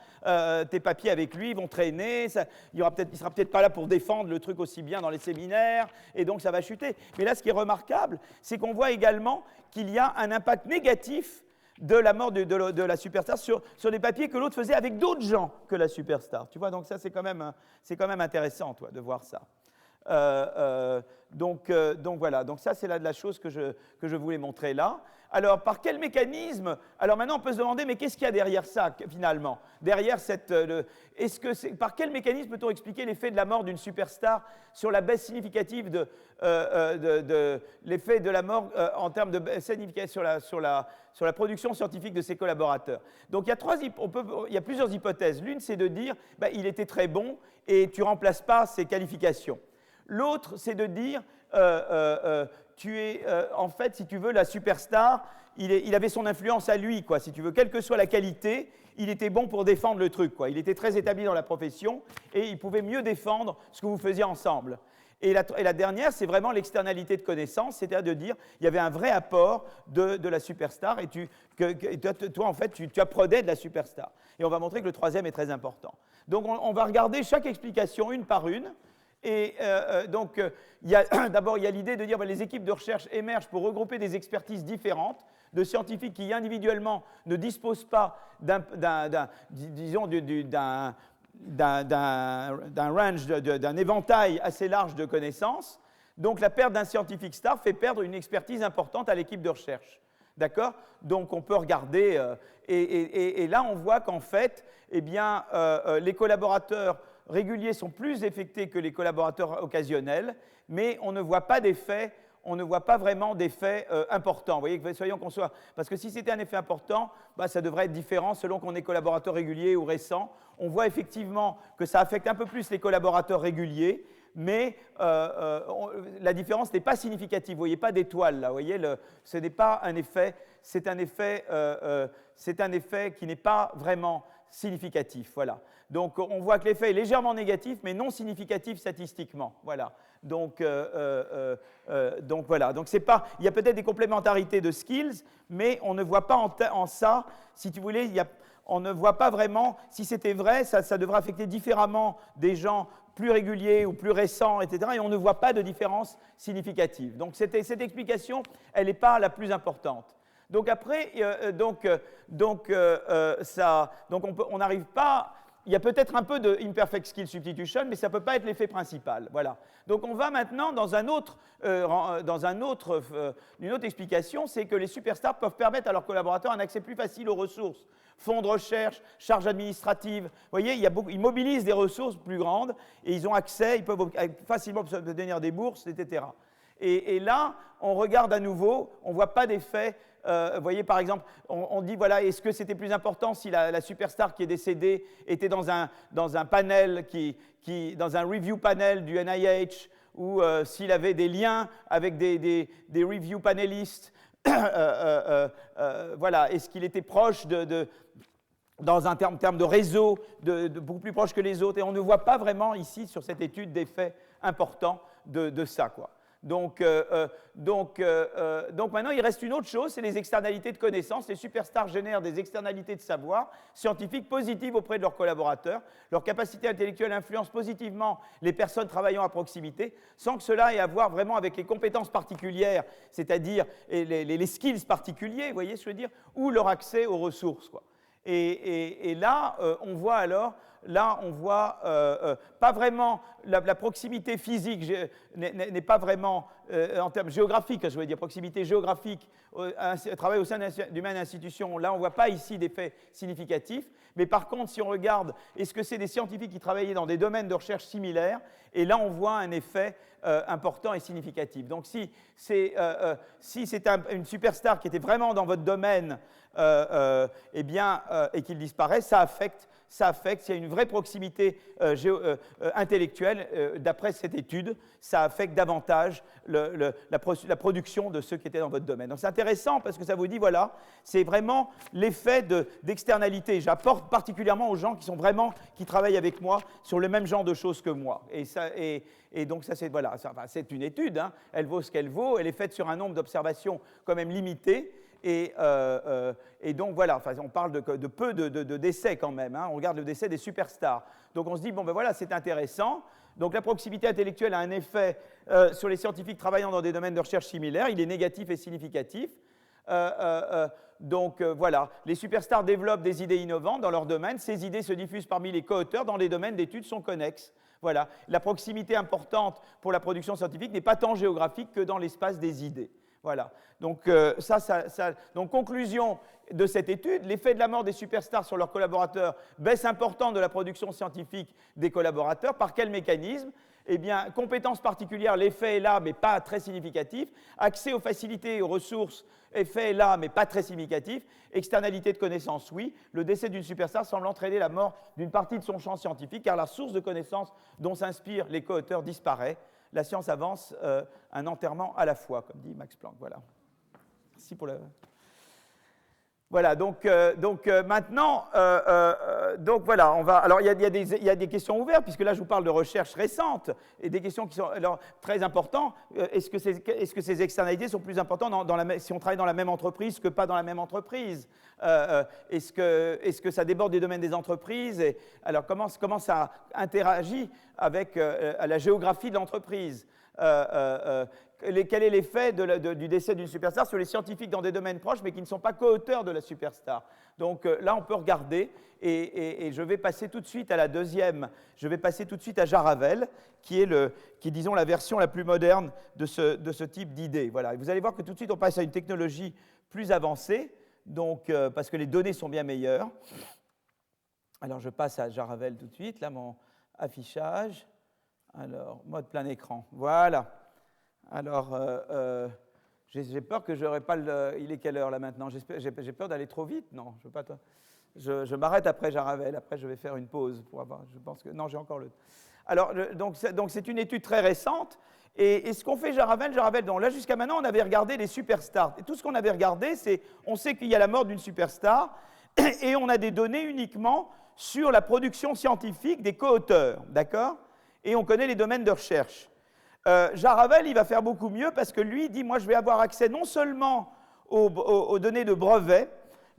tes papiers avec lui vont traîner, il ne sera peut-être pas là pour défendre le truc aussi bien dans les séminaires, et donc ça va chuter. Mais là, ce qui est remarquable, c'est qu'on voit également qu'il y a un impact négatif de la mort de la superstar sur des papiers que l'autre faisait avec d'autres gens que la superstar. Tu vois, donc ça, c'est quand même intéressant, toi, de voir ça. Donc voilà, donc ça, c'est la chose que je voulais montrer là. Alors, par quel mécanisme? Alors maintenant, on peut se demander, mais qu'est-ce qu'il y a derrière ça, finalement? Derrière par quel mécanisme peut-on expliquer l'effet de la mort d'une superstar sur la baisse significative l'effet de la mort en termes de baisse significative sur la production scientifique de ses collaborateurs? Donc, il y a plusieurs hypothèses. L'une, c'est de dire, il était très bon et tu ne remplaces pas ses qualifications. L'autre, c'est de dire, en fait, si tu veux, la superstar, il avait son influence à lui, quoi, si tu veux, quelle que soit la qualité, il était bon pour défendre le truc, quoi. Il était très établi dans la profession et il pouvait mieux défendre ce que vous faisiez ensemble. Et la dernière, c'est vraiment l'externalité de connaissance, c'est-à-dire de dire il y avait un vrai apport de la superstar et toi, en fait, tu apprenais de la superstar. Et on va montrer que le troisième est très important. Donc, on va regarder chaque explication une par une. Et d'abord, il y a l'idée de dire que les équipes de recherche émergent pour regrouper des expertises différentes de scientifiques qui individuellement ne disposent pas d'un range, d'un éventail assez large de connaissances. Donc la perte d'un scientifique star fait perdre une expertise importante à l'équipe de recherche. D'accord? Donc on peut regarder, et là on voit qu'en fait, les collaborateurs réguliers sont plus affectés que les collaborateurs occasionnels, mais on ne voit pas d'effet, on ne voit pas vraiment d'effet important. Vous voyez, soyons qu'on soit, parce que si c'était un effet important, ça devrait être différent selon qu'on est collaborateur régulier ou récent. On voit effectivement que ça affecte un peu plus les collaborateurs réguliers, mais la différence n'est pas significative. Vous ne voyez pas d'étoile là, vous voyez, ce n'est pas un effet, c'est un effet qui n'est pas vraiment significatif. Voilà. Donc on voit que l'effet est légèrement négatif, mais non significatif statistiquement. Voilà. Donc voilà. Donc il y a peut-être des complémentarités de skills, mais on ne voit pas en ça, si tu voulais, on ne voit pas vraiment, si c'était vrai, ça devrait affecter différemment des gens plus réguliers ou plus récents, etc. Et on ne voit pas de différence significative. Donc cette explication, elle n'est pas la plus importante. Donc après, on n'arrive pas. Il y a peut-être un peu de imperfect skill substitution, mais ça ne peut pas être l'effet principal. Voilà. Donc on va maintenant dans une autre explication, c'est que les superstars peuvent permettre à leurs collaborateurs un accès plus facile aux ressources. Fonds de recherche, charges administratives. Vous voyez, ils mobilisent des ressources plus grandes et ils ont accès, ils peuvent facilement obtenir des bourses, etc. Et là, on regarde à nouveau, on ne voit pas d'effet. Vous voyez, par exemple, on dit, voilà, est-ce que c'était plus important si la superstar qui est décédée était dans un panel, dans un review panel du NIH, ou s'il avait des liens avec des review panélistes, voilà, est-ce qu'il était proche dans un terme de réseau, beaucoup plus proche que les autres, et on ne voit pas vraiment ici, sur cette étude, d'effet important de ça, quoi. Donc maintenant, il reste une autre chose, c'est les externalités de connaissances. Les superstars génèrent des externalités de savoir scientifiques positives auprès de leurs collaborateurs. Leur capacité intellectuelle influence positivement les personnes travaillant à proximité, sans que cela ait à voir vraiment avec les compétences particulières, c'est-à-dire les skills particuliers, vous voyez ce que je veux dire, ou leur accès aux ressources, quoi. Et là, on voit alors... Là, on voit pas vraiment, la proximité physique n'est pas vraiment, en termes géographiques, je veux dire, proximité géographique, travail au sein d'une même institution, là, on ne voit pas ici d'effet significatif. Mais par contre, si on regarde, est-ce que c'est des scientifiques qui travaillaient dans des domaines de recherche similaires, et là, on voit un effet important et significatif. Donc, si c'est une superstar qui était vraiment dans votre domaine, et qu'il disparaît, ça affecte ça affecte, s'il y a une vraie proximité intellectuelle, d'après cette étude, ça affecte davantage la production de ceux qui étaient dans votre domaine. Donc c'est intéressant parce que ça vous dit, voilà, c'est vraiment l'effet d'externalité. J'apporte particulièrement aux gens qui travaillent avec moi sur le même genre de choses que moi. Et donc ça, c'est voilà, c'est une étude, hein, elle vaut ce qu'elle vaut, elle est faite sur un nombre d'observations quand même limité. Et donc voilà, enfin, on parle de peu de décès quand même, hein. On regarde le décès des superstars. Donc on se dit, bon ben voilà, c'est intéressant. Donc la proximité intellectuelle a un effet sur les scientifiques travaillant dans des domaines de recherche similaires, il est négatif et significatif. Donc voilà, les superstars développent des idées innovantes dans leur domaine, ces idées se diffusent parmi les co-auteurs dans les domaines d'études sont connexes. Voilà, la proximité importante pour la production scientifique n'est pas tant géographique que dans l'espace des idées. Voilà. Donc, donc, conclusion de cette étude, l'effet de la mort des superstars sur leurs collaborateurs, baisse importante de la production scientifique des collaborateurs. Par quel mécanisme? Eh bien, compétences particulières, l'effet est là, mais pas très significatif. Accès aux facilités et aux ressources, effet est là, mais pas très significatif. Externalité de connaissances, oui. Le décès d'une superstar semble entraîner la mort d'une partie de son champ scientifique, car la source de connaissances dont s'inspirent les co-auteurs disparaît. La science avance un enterrement à la fois, comme dit Max Planck. Voilà. Merci pour la... Voilà, donc maintenant, donc voilà, on va... Alors, il y a des questions ouvertes, puisque là, je vous parle de recherches récentes, et des questions qui sont alors, très importantes. Est-ce que ces externalités sont plus importantes si on travaille dans la même entreprise que pas dans la même entreprise? Est-ce que ça déborde des domaines des entreprises? Et, alors, comment ça interagit avec la géographie de l'entreprise? Quel est l'effet du décès d'une superstar sur les scientifiques dans des domaines proches, mais qui ne sont pas co-auteurs de la superstar? Donc là, on peut regarder, et je vais passer tout de suite à la deuxième, je vais passer tout de suite à Jaravel, qui est disons, la version la plus moderne de ce type d'idée. Voilà. Et vous allez voir que tout de suite, on passe à une technologie plus avancée, donc, parce que les données sont bien meilleures. Alors, je passe à Jaravel tout de suite, là, mon affichage. Alors, mode plein écran, voilà. Alors, j'ai peur que je n'aurai pas le... Il est quelle heure là maintenant? J'ai peur d'aller trop vite, non? Je m'arrête après Jaravel, après je vais faire une pause pour avoir... Je pense que... Non, j'ai encore le... Alors, donc c'est une étude très récente, et ce qu'on fait Jaravel, donc là jusqu'à maintenant, on avait regardé les superstars. Et tout ce qu'on avait regardé, c'est, on sait qu'il y a la mort d'une superstar, et on a des données uniquement sur la production scientifique des co-auteurs, d'accord? Et on connaît les domaines de recherche. Jaravel, il va faire beaucoup mieux parce que lui, il dit, moi, je vais avoir accès non seulement aux données de brevets,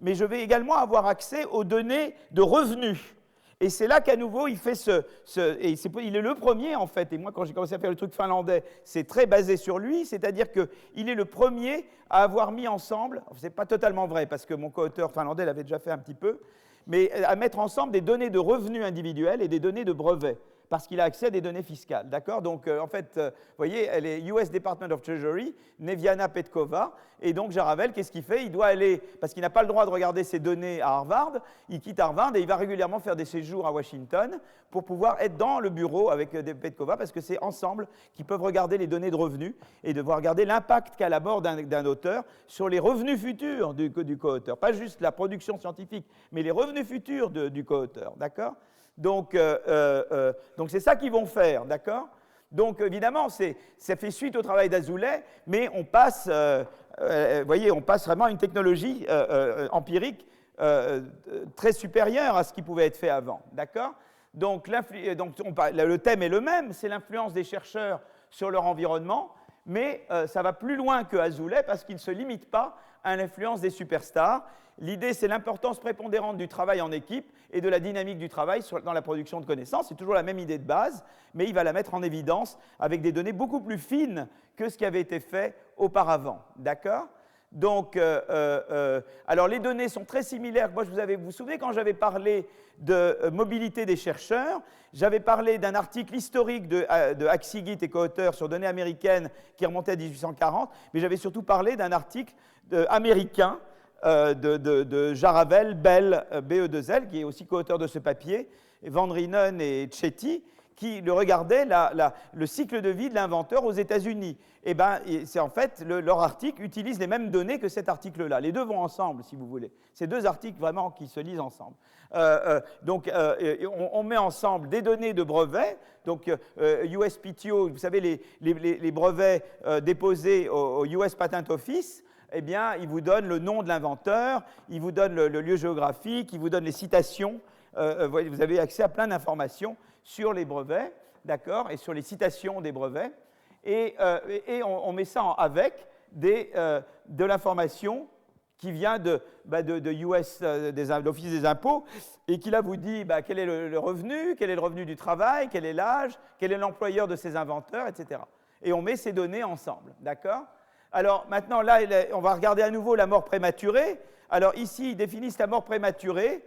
mais je vais également avoir accès aux données de revenus. Et c'est là qu'à nouveau, il fait il est le premier, en fait. Et moi, quand j'ai commencé à faire le truc finlandais, c'est très basé sur lui, c'est-à-dire qu'il est le premier à avoir mis ensemble, ce n'est pas totalement vrai, parce que mon co-auteur finlandais l'avait déjà fait un petit peu, mais à mettre ensemble des données de revenus individuels et des données de brevets, parce qu'il a accès à des données fiscales, d'accord? Donc, en fait, vous voyez, elle est US Department of Treasury, Neviana Petkova, et donc Jaravel, qu'est-ce qu'il fait? Il doit aller, parce qu'il n'a pas le droit de regarder ses données à Harvard, il quitte Harvard et il va régulièrement faire des séjours à Washington pour pouvoir être dans le bureau avec Petkova, parce que c'est ensemble qu'ils peuvent regarder les données de revenus et devoir regarder l'impact qu'a la mort d'un auteur sur les revenus futurs du co-auteur. Pas juste la production scientifique, mais les revenus futurs du co-auteur, d'accord? Donc c'est ça qu'ils vont faire, d'accord? Donc, évidemment, ça fait suite au travail d'Azoulay, mais on passe, voyez, on passe vraiment à une technologie empirique très supérieure à ce qui pouvait être fait avant, d'accord? Donc, le thème est le même, c'est l'influence des chercheurs sur leur environnement, mais ça va plus loin que Azoulay parce qu'il ne se limite pas à l'influence des superstars. L'idée, c'est l'importance prépondérante du travail en équipe et de la dynamique du travail dans la production de connaissances. C'est toujours la même idée de base, mais il va la mettre en évidence avec des données beaucoup plus fines que ce qui avait été fait auparavant. D'accord? Donc, alors les données sont très similaires. Moi, vous vous souvenez quand j'avais parlé de mobilité des chercheurs, j'avais parlé d'un article historique de Aksigit et co-auteur sur données américaines qui remontait à 1840, mais j'avais surtout parlé d'un article américain de Jaravel, Bell, BE2L, qui est aussi co-auteur de ce papier, Van Rienen et Chetty, qui regardaient le cycle de vie de l'inventeur aux États-Unis. Et ben, c'est en fait, leur article utilise les mêmes données que cet article-là. Les deux vont ensemble, si vous voulez. C'est deux articles vraiment qui se lisent ensemble. Donc, on met ensemble des données de brevets, donc USPTO, vous savez, les brevets déposés au US Patent Office. Eh bien, il vous donne le nom de l'inventeur, il vous donne le lieu géographique, il vous donne les citations. Vous avez accès à plein d'informations sur les brevets, d'accord, et sur les citations des brevets. Et on met ça avec de l'information qui vient de l'Office des impôts et qui là vous dit quel est le revenu, quel est le revenu du travail, quel est l'âge, quel est l'employeur de ces inventeurs, etc. Et on met ces données ensemble, d'accord? Alors maintenant, là, on va regarder à nouveau la mort prématurée. Alors ici, ils définissent la mort prématurée.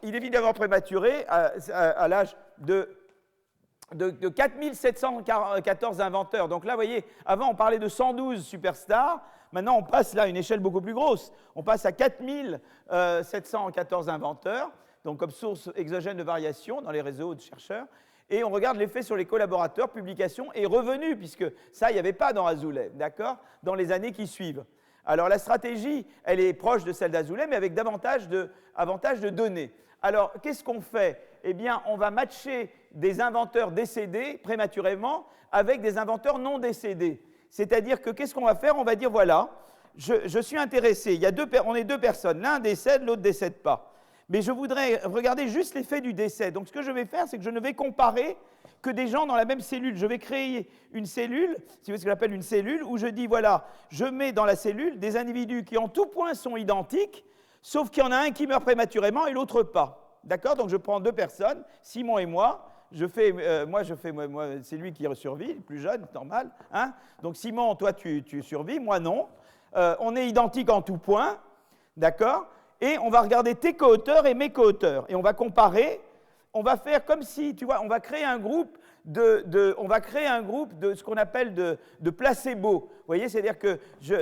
Il est évidemment prématuré à l'âge de 4714 inventeurs. Donc là, vous voyez, avant, on parlait de 112 superstars. Maintenant, on passe là à une échelle beaucoup plus grosse. On passe à 4714 inventeurs, donc comme source exogène de variation dans les réseaux de chercheurs. Et on regarde l'effet sur les collaborateurs, publications et revenus, puisque ça, il n'y avait pas dans Azoulay, d'accord, dans les années qui suivent. Alors la stratégie, elle est proche de celle d'Azoulay, mais avec davantage avantage de données. Alors, qu'est-ce qu'on fait? Eh bien, on va matcher des inventeurs décédés prématurément avec des inventeurs non décédés. C'est-à-dire que, qu'est-ce qu'on va faire? On va dire, voilà, je suis intéressé, on est deux personnes, l'un décède, l'autre ne décède pas. Mais je voudrais regarder juste l'effet du décès. Donc, ce que je vais faire, c'est que je ne vais comparer que des gens dans la même cellule. Je vais créer une cellule, si vous voyez ce que j'appelle une cellule, où je dis, voilà, je mets dans la cellule des individus qui en tout point sont identiques, sauf qu'il y en a un qui meurt prématurément et l'autre pas. D'accord? Donc, je prends deux personnes, Simon et moi. Moi, c'est lui qui survit, le plus jeune, normal. Hein? Donc, Simon, toi, tu survis, moi, non. On est identiques en tout point, d'accord? Et on va regarder tes co-auteurs et mes co-auteurs. Et on va comparer, on va faire comme si, tu vois, on va créer un groupe de ce qu'on appelle de placebo. Vous voyez, c'est-à-dire que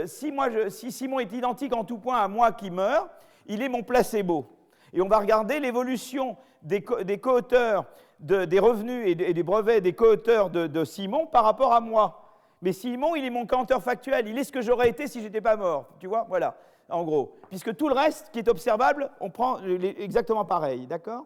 si Simon est identique en tout point à moi qui meurs, il est mon placebo. Et on va regarder l'évolution des co-auteurs, des revenus et des brevets des co-auteurs de Simon par rapport à moi. Mais Simon, il est mon coauteur factuel, il est ce que j'aurais été si je n'étais pas mort. Tu vois, voilà, en gros. Puisque tout le reste qui est observable, on prend exactement pareil, d'accord?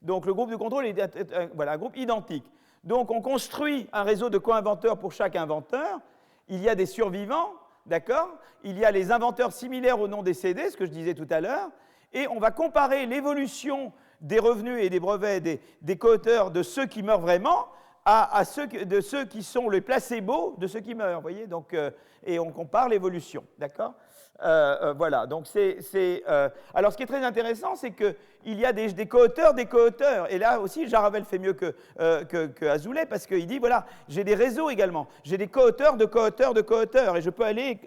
Donc le groupe de contrôle est un groupe identique. Donc on construit un réseau de co-inventeurs pour chaque inventeur. Il y a des survivants, d'accord? Il y a les inventeurs similaires aux non décédés, ce que je disais tout à l'heure. Et on va comparer l'évolution des revenus et des brevets des co-auteurs de ceux qui meurent vraiment de ceux qui sont les placebos de ceux qui meurent, vous voyez, donc, et on compare l'évolution, d'accord? Voilà, donc alors ce qui est très intéressant, c'est qu'il y a des co-auteurs, et là aussi Jaravel fait mieux que Azoulay, parce qu'il dit, voilà, j'ai des réseaux également, j'ai des co-auteurs de co-auteurs de co-auteurs, et je peux aller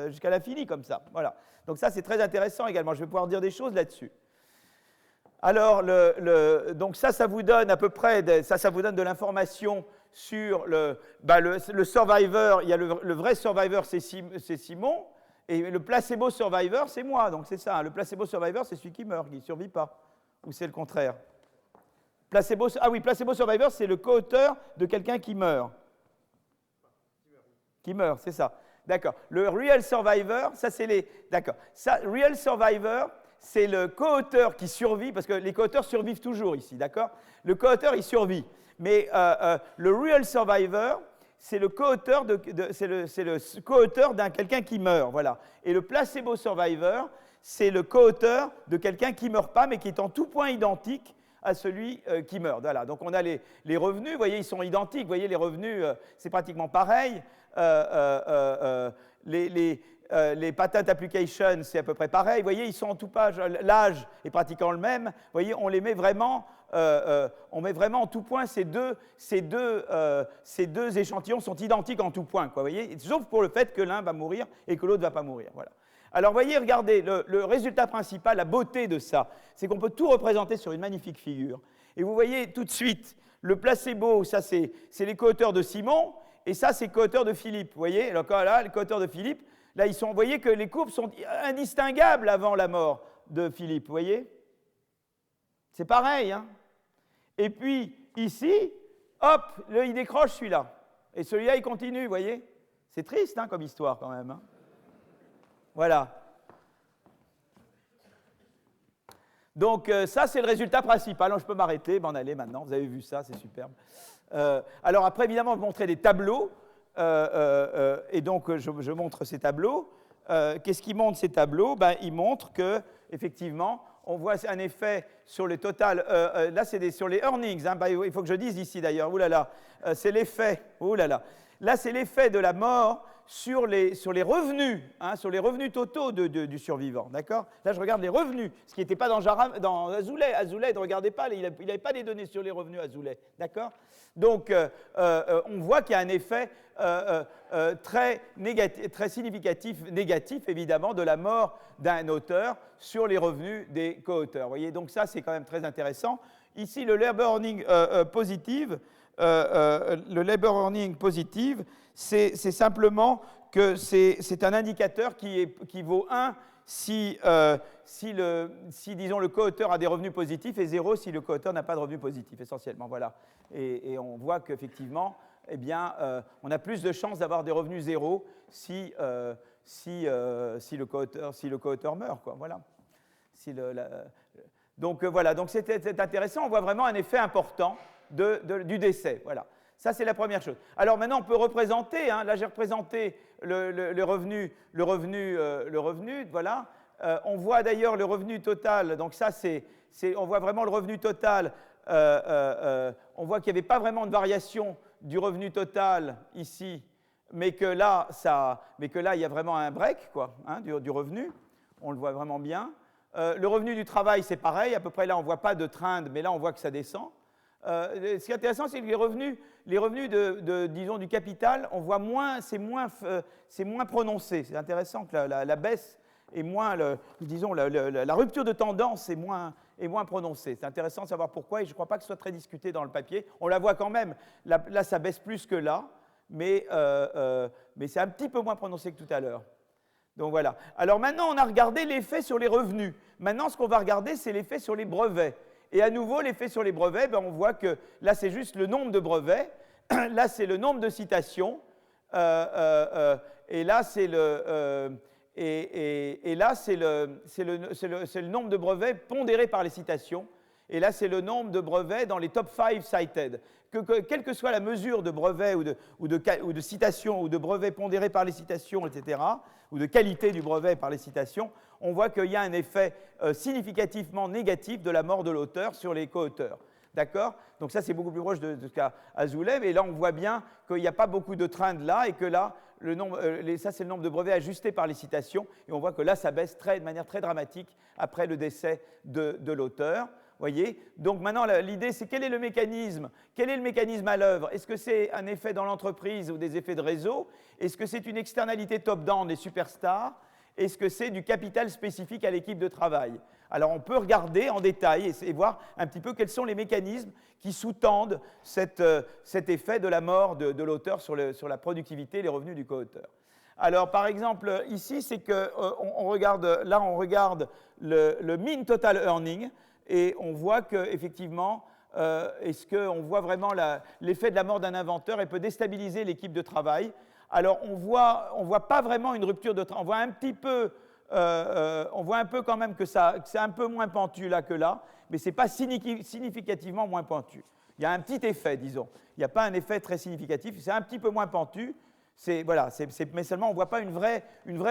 jusqu'à l'infini comme ça, voilà. Donc ça, c'est très intéressant également, je vais pouvoir dire des choses là-dessus. Alors, donc ça vous donne à peu près, ça vous donne de l'information sur le survivor. Il y a le vrai survivor, c'est Simon, et le placebo survivor, c'est moi. Donc c'est ça, le placebo survivor, c'est celui qui meurt, qui ne survit pas. Ou c'est le contraire? Placebo survivor, c'est le co-auteur de quelqu'un qui meurt. Qui meurt, c'est ça. D'accord. Le real survivor, ça c'est les... D'accord. Ça, real survivor, c'est le co-auteur qui survit, parce que les co-auteurs survivent toujours ici, d'accord? Le co-auteur, il survit. Mais le real survivor, c'est le co-auteur d'un quelqu'un qui meurt, voilà. Et le placebo survivor, c'est le co-auteur de quelqu'un qui ne meurt pas, mais qui est en tout point identique à celui qui meurt. Voilà. Donc on a les revenus, vous voyez, ils sont identiques. Vous voyez, les revenus, c'est pratiquement pareil. Les patent applications, c'est à peu près pareil. Vous voyez, ils sont en tout page. L'âge est pratiquement le même. Vous voyez, on les met vraiment, on met vraiment en tout point. Ces deux échantillons sont identiques en tout point, quoi, vous voyez, sauf pour le fait que l'un va mourir et que l'autre ne va pas mourir. Voilà. Alors, vous voyez, regardez, le résultat principal, la beauté de ça, c'est qu'on peut tout représenter sur une magnifique figure. Et vous voyez tout de suite, le placebo, ça, c'est les co-auteurs de Simon, et ça, c'est co-auteurs de Philippe. Vous voyez, alors là, les co-auteurs de Philippe, là, vous voyez que les courbes sont indistinguables avant la mort de Philippe, vous voyez? C'est pareil, hein? Et puis, ici, hop, il décroche celui-là. Et celui-là, il continue, vous voyez? C'est triste comme histoire quand même. Voilà. Donc ça, c'est le résultat principal. Alors, je peux m'arrêter, m'en aller maintenant. Vous avez vu ça, c'est superbe. Alors après, évidemment, je vais vous montrer des tableaux. Et donc, je montre ces tableaux. Qu'est-ce qu'ils montrent, ces tableaux? Ils montrent que, effectivement, on voit un effet sur le total. Là, c'est sur les earnings. Il faut que je dise ici, d'ailleurs. Ouh là là. C'est l'effet. Ouh là là. Là, c'est l'effet de la mort sur les revenus, sur les revenus totaux du survivant, d'accord? Là, je regarde les revenus, ce qui n'était pas dans Azoulay. Azoulay, ne regardez pas, il n'avait pas les données sur les revenus Azoulay, d'accord? Donc, on voit qu'il y a un effet très significatif, négatif, évidemment, de la mort d'un auteur sur les revenus des co-auteurs. Vous voyez, donc ça, c'est quand même très intéressant. Ici, le labor earning positive, c'est simplement que c'est un indicateur qui vaut 1 si disons, le co-auteur a des revenus positifs et 0 si le co-auteur n'a pas de revenus positifs, essentiellement. Voilà. Et on voit qu'effectivement, eh bien, on a plus de chances d'avoir des revenus 0 si le co-auteur meurt, quoi. Voilà. Donc voilà, donc c'est intéressant. On voit vraiment un effet important du décès. Voilà. Ça, c'est la première chose. Alors maintenant, on peut représenter, là j'ai représenté le revenu, voilà. On voit d'ailleurs le revenu total, donc ça, on voit vraiment le revenu total. On voit qu'il n'y avait pas vraiment de variation du revenu total ici, mais que là, il y a vraiment un break, quoi, du revenu. On le voit vraiment bien. Le revenu du travail, c'est pareil, à peu près là, on ne voit pas de trend, mais là, on voit que ça descend. Ce qui est intéressant, c'est que les revenus disons, du capital, on voit moins, c'est moins prononcé. C'est intéressant que la baisse est moins, disons, la rupture de tendance est moins prononcée. C'est intéressant de savoir pourquoi, et je ne crois pas que ce soit très discuté dans le papier. On la voit quand même, là ça baisse plus que là, mais c'est un petit peu moins prononcé que tout à l'heure. Donc voilà. Alors maintenant, on a regardé l'effet sur les revenus. Maintenant, ce qu'on va regarder, c'est l'effet sur les brevets. Et à nouveau, l'effet sur les brevets, on voit que là, c'est juste le nombre de brevets. Là, c'est le nombre de citations. Et là, c'est le nombre de brevets pondérés par les citations. Et là, c'est le nombre de brevets dans les top 5 cited. Quelle que soit la mesure de brevets ou de citations ou de brevets pondérés par les citations, etc., ou de qualité du brevet par les citations, on voit qu'il y a un effet significativement négatif de la mort de l'auteur sur les co-auteurs. D'accord? Donc ça, c'est beaucoup plus proche de ce qu'a Azoulay, mais là, on voit bien qu'il n'y a pas beaucoup de trend là, et que là, ça, c'est le nombre de brevets ajustés par les citations, et on voit que là, ça baisse de manière très dramatique après le décès de l'auteur. Voyez? Donc maintenant, l'idée, c'est quel est le mécanisme? Quel est le mécanisme à l'œuvre? Est-ce que c'est un effet dans l'entreprise ou des effets de réseau? Est-ce que c'est une externalité top-down des superstars? Est-ce que c'est du capital spécifique à l'équipe de travail? Alors on peut regarder en détail et voir un petit peu quels sont les mécanismes qui sous-tendent cet effet de la mort de l'auteur sur la productivité et les revenus du co-auteur. Alors par exemple, ici, c'est qu'on regarde le mean total earning, et on voit qu'effectivement, est-ce qu'on voit vraiment l'effet de la mort d'un inventeur et peut déstabiliser l'équipe de travail. Alors on voit pas vraiment une rupture de travail, on voit un petit peu, on voit un peu quand même que c'est un peu moins pentu là que là, mais ce n'est pas significativement moins pentu. Il y a un petit effet, disons. Il n'y a pas un effet très significatif, c'est un petit peu moins pentu. Mais seulement on ne voit pas une vraie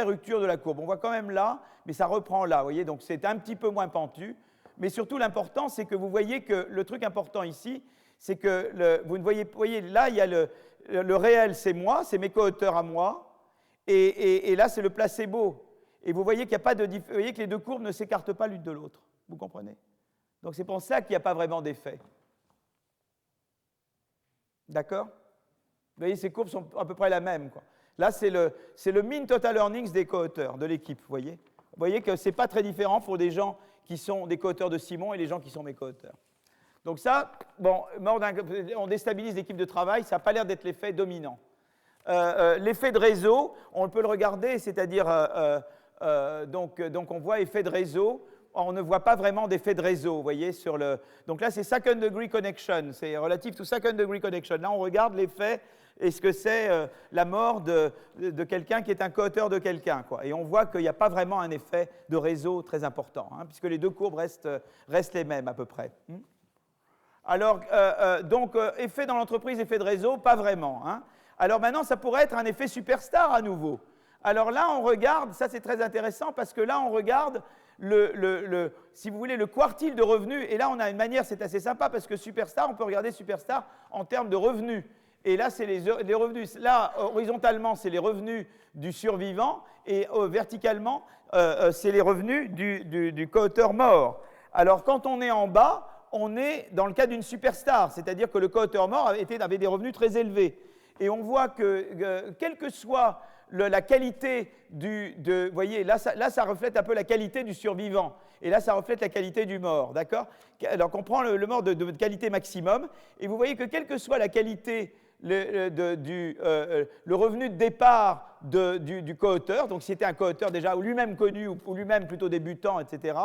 rupture de la courbe. On voit quand même là, mais ça reprend là, vous voyez, donc c'est un petit peu moins pentu. Mais surtout, l'important, c'est que vous voyez que le truc important ici, c'est que vous voyez, là, il y a le réel, c'est moi, c'est mes co-auteurs à moi, et là, c'est le placebo. Et vous voyez qu'il n'y a pas vous voyez que les deux courbes ne s'écartent pas l'une de l'autre. Vous comprenez? Donc c'est pour ça qu'il n'y a pas vraiment d'effet. D'accord? Vous voyez, ces courbes sont à peu près la même, quoi. Là, c'est le mean total earnings des co-auteurs, de l'équipe, vous voyez? Vous voyez que ce n'est pas très différent pour des gens qui sont des co-auteurs de Simon et les gens qui sont mes co-auteurs. Donc ça, bon, on déstabilise l'équipe de travail, ça n'a pas l'air d'être l'effet dominant. L'effet de réseau, on peut le regarder, c'est-à-dire, donc on voit effet de réseau on ne voit pas vraiment d'effet de réseau, vous voyez, sur le... Donc là, c'est second degree connection, c'est relatif to second degree connection. Là, on regarde l'effet, est-ce que c'est la mort de quelqu'un qui est un coauteur de quelqu'un, quoi. Et on voit qu'il n'y a pas vraiment un effet de réseau très important, hein, puisque les deux courbes restent les mêmes à peu près. Alors, donc, effet dans l'entreprise, effet de réseau, pas vraiment, hein. Alors maintenant, ça pourrait être un effet superstar à nouveau. Alors là, on regarde, ça c'est très intéressant, parce que là, on regarde, si vous voulez, le quartile de revenus. Et là, on a une manière, c'est assez sympa, parce que superstar, on peut regarder superstar en termes de revenus. Et là, c'est les revenus. Là, horizontalement, c'est les revenus du survivant, et verticalement, c'est les revenus du coauteur mort. Alors, quand on est en bas, on est dans le cas d'une superstar, c'est-à-dire que le coauteur mort avait des revenus très élevés. Et on voit que, quelle que soit la qualité vous voyez, là, ça reflète un peu la qualité du survivant. Et là, ça reflète la qualité du mort, d'accord? Alors, on prend le mort de qualité maximum, et vous voyez que quelle que soit la qualité, le revenu de départ du coauteur, donc si c'était un coauteur déjà ou lui-même connu, ou lui-même plutôt débutant, etc.,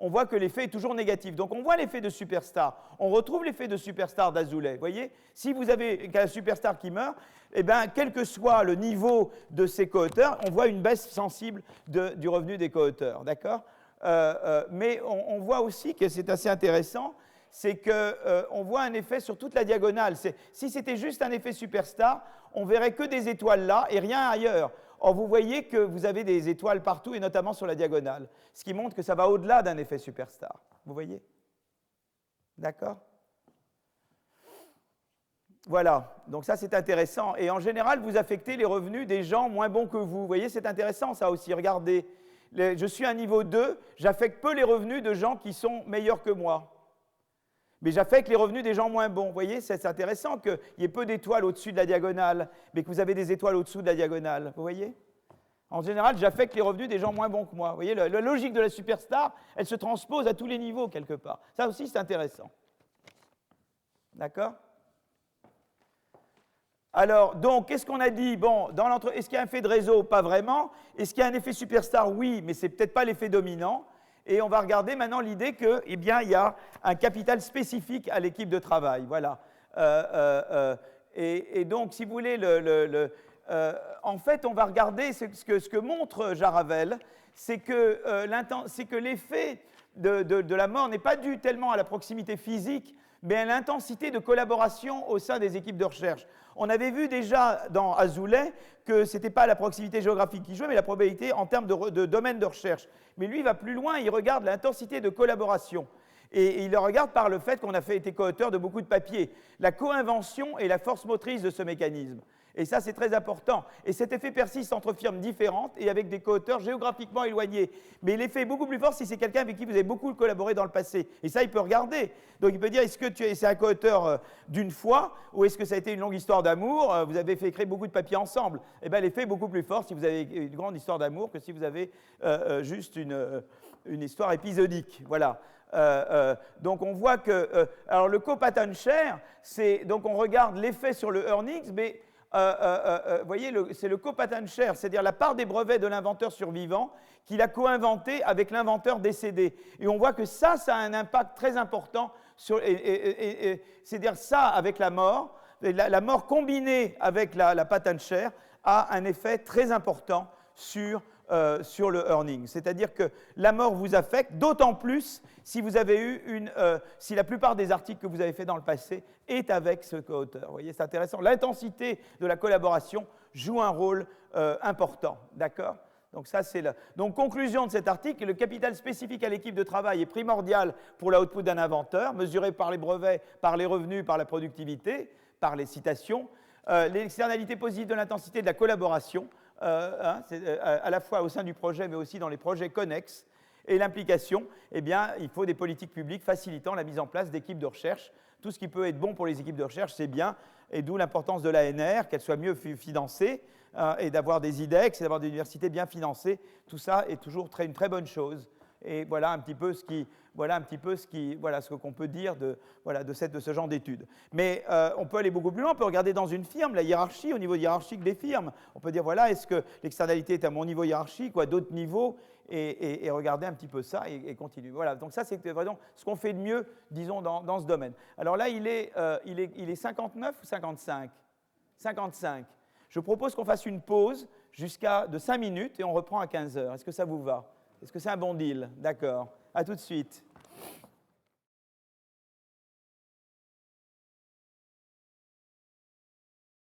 on voit que l'effet est toujours négatif. Donc on voit l'effet de superstar. On retrouve l'effet de superstar d'Azoulay. Vous voyez, si vous avez un superstar qui meurt, eh bien, quel que soit le niveau de ses coauteurs, on voit une baisse sensible du revenu des coauteurs. D'accord? Mais on voit aussi que c'est assez intéressant, c'est qu'on voit un effet sur toute la diagonale. Si c'était juste un effet superstar, on verrait que des étoiles là et rien ailleurs. Or, vous voyez que vous avez des étoiles partout, et notamment sur la diagonale, ce qui montre que ça va au-delà d'un effet superstar. Vous voyez? D'accord? Voilà, donc ça c'est intéressant. Et en général, vous affectez les revenus des gens moins bons que vous. Vous voyez, c'est intéressant ça aussi. Regardez, je suis à niveau 2, j'affecte peu les revenus de gens qui sont meilleurs que moi. Mais j'affecte les revenus des gens moins bons. Vous voyez, c'est intéressant qu'il y ait peu d'étoiles au-dessus de la diagonale, mais que vous avez des étoiles au-dessous de la diagonale. Vous voyez? En général, j'affecte les revenus des gens moins bons que moi. Vous voyez, la logique de la superstar, elle se transpose à tous les niveaux, quelque part. Ça aussi, c'est intéressant. D'accord? Alors, donc, qu'est-ce qu'on a dit? Bon, est-ce qu'il y a un effet de réseau? Pas vraiment. Est-ce qu'il y a un effet superstar? Oui, mais ce n'est peut-être pas l'effet dominant. Et on va regarder maintenant l'idée qu'il il y a un capital spécifique à l'équipe de travail. Voilà. Et donc, si vous voulez, en fait, on va regarder ce que montre Jaravel, c'est que l'effet de la mort n'est pas dû tellement à la proximité physique, mais à l'intensité de collaboration au sein des équipes de recherche. On avait vu déjà dans Azoulay que ce n'était pas la proximité géographique qui jouait, mais la probabilité en termes de domaine de recherche. Mais lui, il va plus loin, il regarde l'intensité de collaboration. Et il le regarde par le fait qu'on a été coauteur de beaucoup de papiers. La co-invention est la force motrice de ce mécanisme. Et ça, c'est très important. Et cet effet persiste entre firmes différentes et avec des coauteurs géographiquement éloignés. Mais l'effet est beaucoup plus fort si c'est quelqu'un avec qui vous avez beaucoup collaboré dans le passé. Et ça, il peut regarder. Donc, il peut dire, est-ce que c'est un coauteur d'une fois ou est-ce que ça a été une longue histoire d'amour? Vous avez fait écrire beaucoup de papiers ensemble. Eh bien, l'effet est beaucoup plus fort si vous avez une grande histoire d'amour que si vous avez juste une histoire épisodique. Voilà. Donc, on voit que... alors, le co-patent share, donc on regarde l'effet sur le earnings, mais... vous voyez, c'est le co-patent share, c'est-à-dire la part des brevets de l'inventeur survivant qu'il a co-inventé avec l'inventeur décédé. Et on voit que ça a un impact très important, c'est-à-dire ça avec la mort, la mort combinée avec la patent share a un effet très important sur le earning. C'est-à-dire que la mort vous affecte, d'autant plus si vous avez eu si la plupart des articles que vous avez faits dans le passé est avec ce co-auteur. Vous voyez, c'est intéressant. L'intensité de la collaboration joue un rôle important. D'accord? Donc, ça, c'est Donc, conclusion de cet article, le capital spécifique à l'équipe de travail est primordial pour l'output d'un inventeur, mesuré par les brevets, par les revenus, par la productivité, par les citations. L'externalité positive de l'intensité de la collaboration, à la fois au sein du projet, mais aussi dans les projets connexes. Et l'implication, eh bien, il faut des politiques publiques facilitant la mise en place d'équipes de recherche. Tout ce qui peut être bon pour les équipes de recherche, c'est bien, et d'où l'importance de l'ANR, qu'elle soit mieux financée, et d'avoir des IDEX, et d'avoir des universités bien financées. Tout ça est toujours une très bonne chose. Et voilà un petit peu ce qu'on peut dire de ce genre d'études. Mais on peut aller beaucoup plus loin, on peut regarder dans une firme la hiérarchie, au niveau hiérarchique des firmes. On peut dire, voilà, est-ce que l'externalité est à mon niveau hiérarchique ou à d'autres niveaux? et regardez un petit peu ça et continuez. Voilà, donc ça, c'est vraiment ce qu'on fait de mieux, disons, dans ce domaine. Alors là, il est 59 ou 55 ? 55. Je propose qu'on fasse une pause de 5 minutes et on reprend à 15 heures. Est-ce que ça vous va? Est-ce que c'est un bon deal? D'accord. À tout de suite.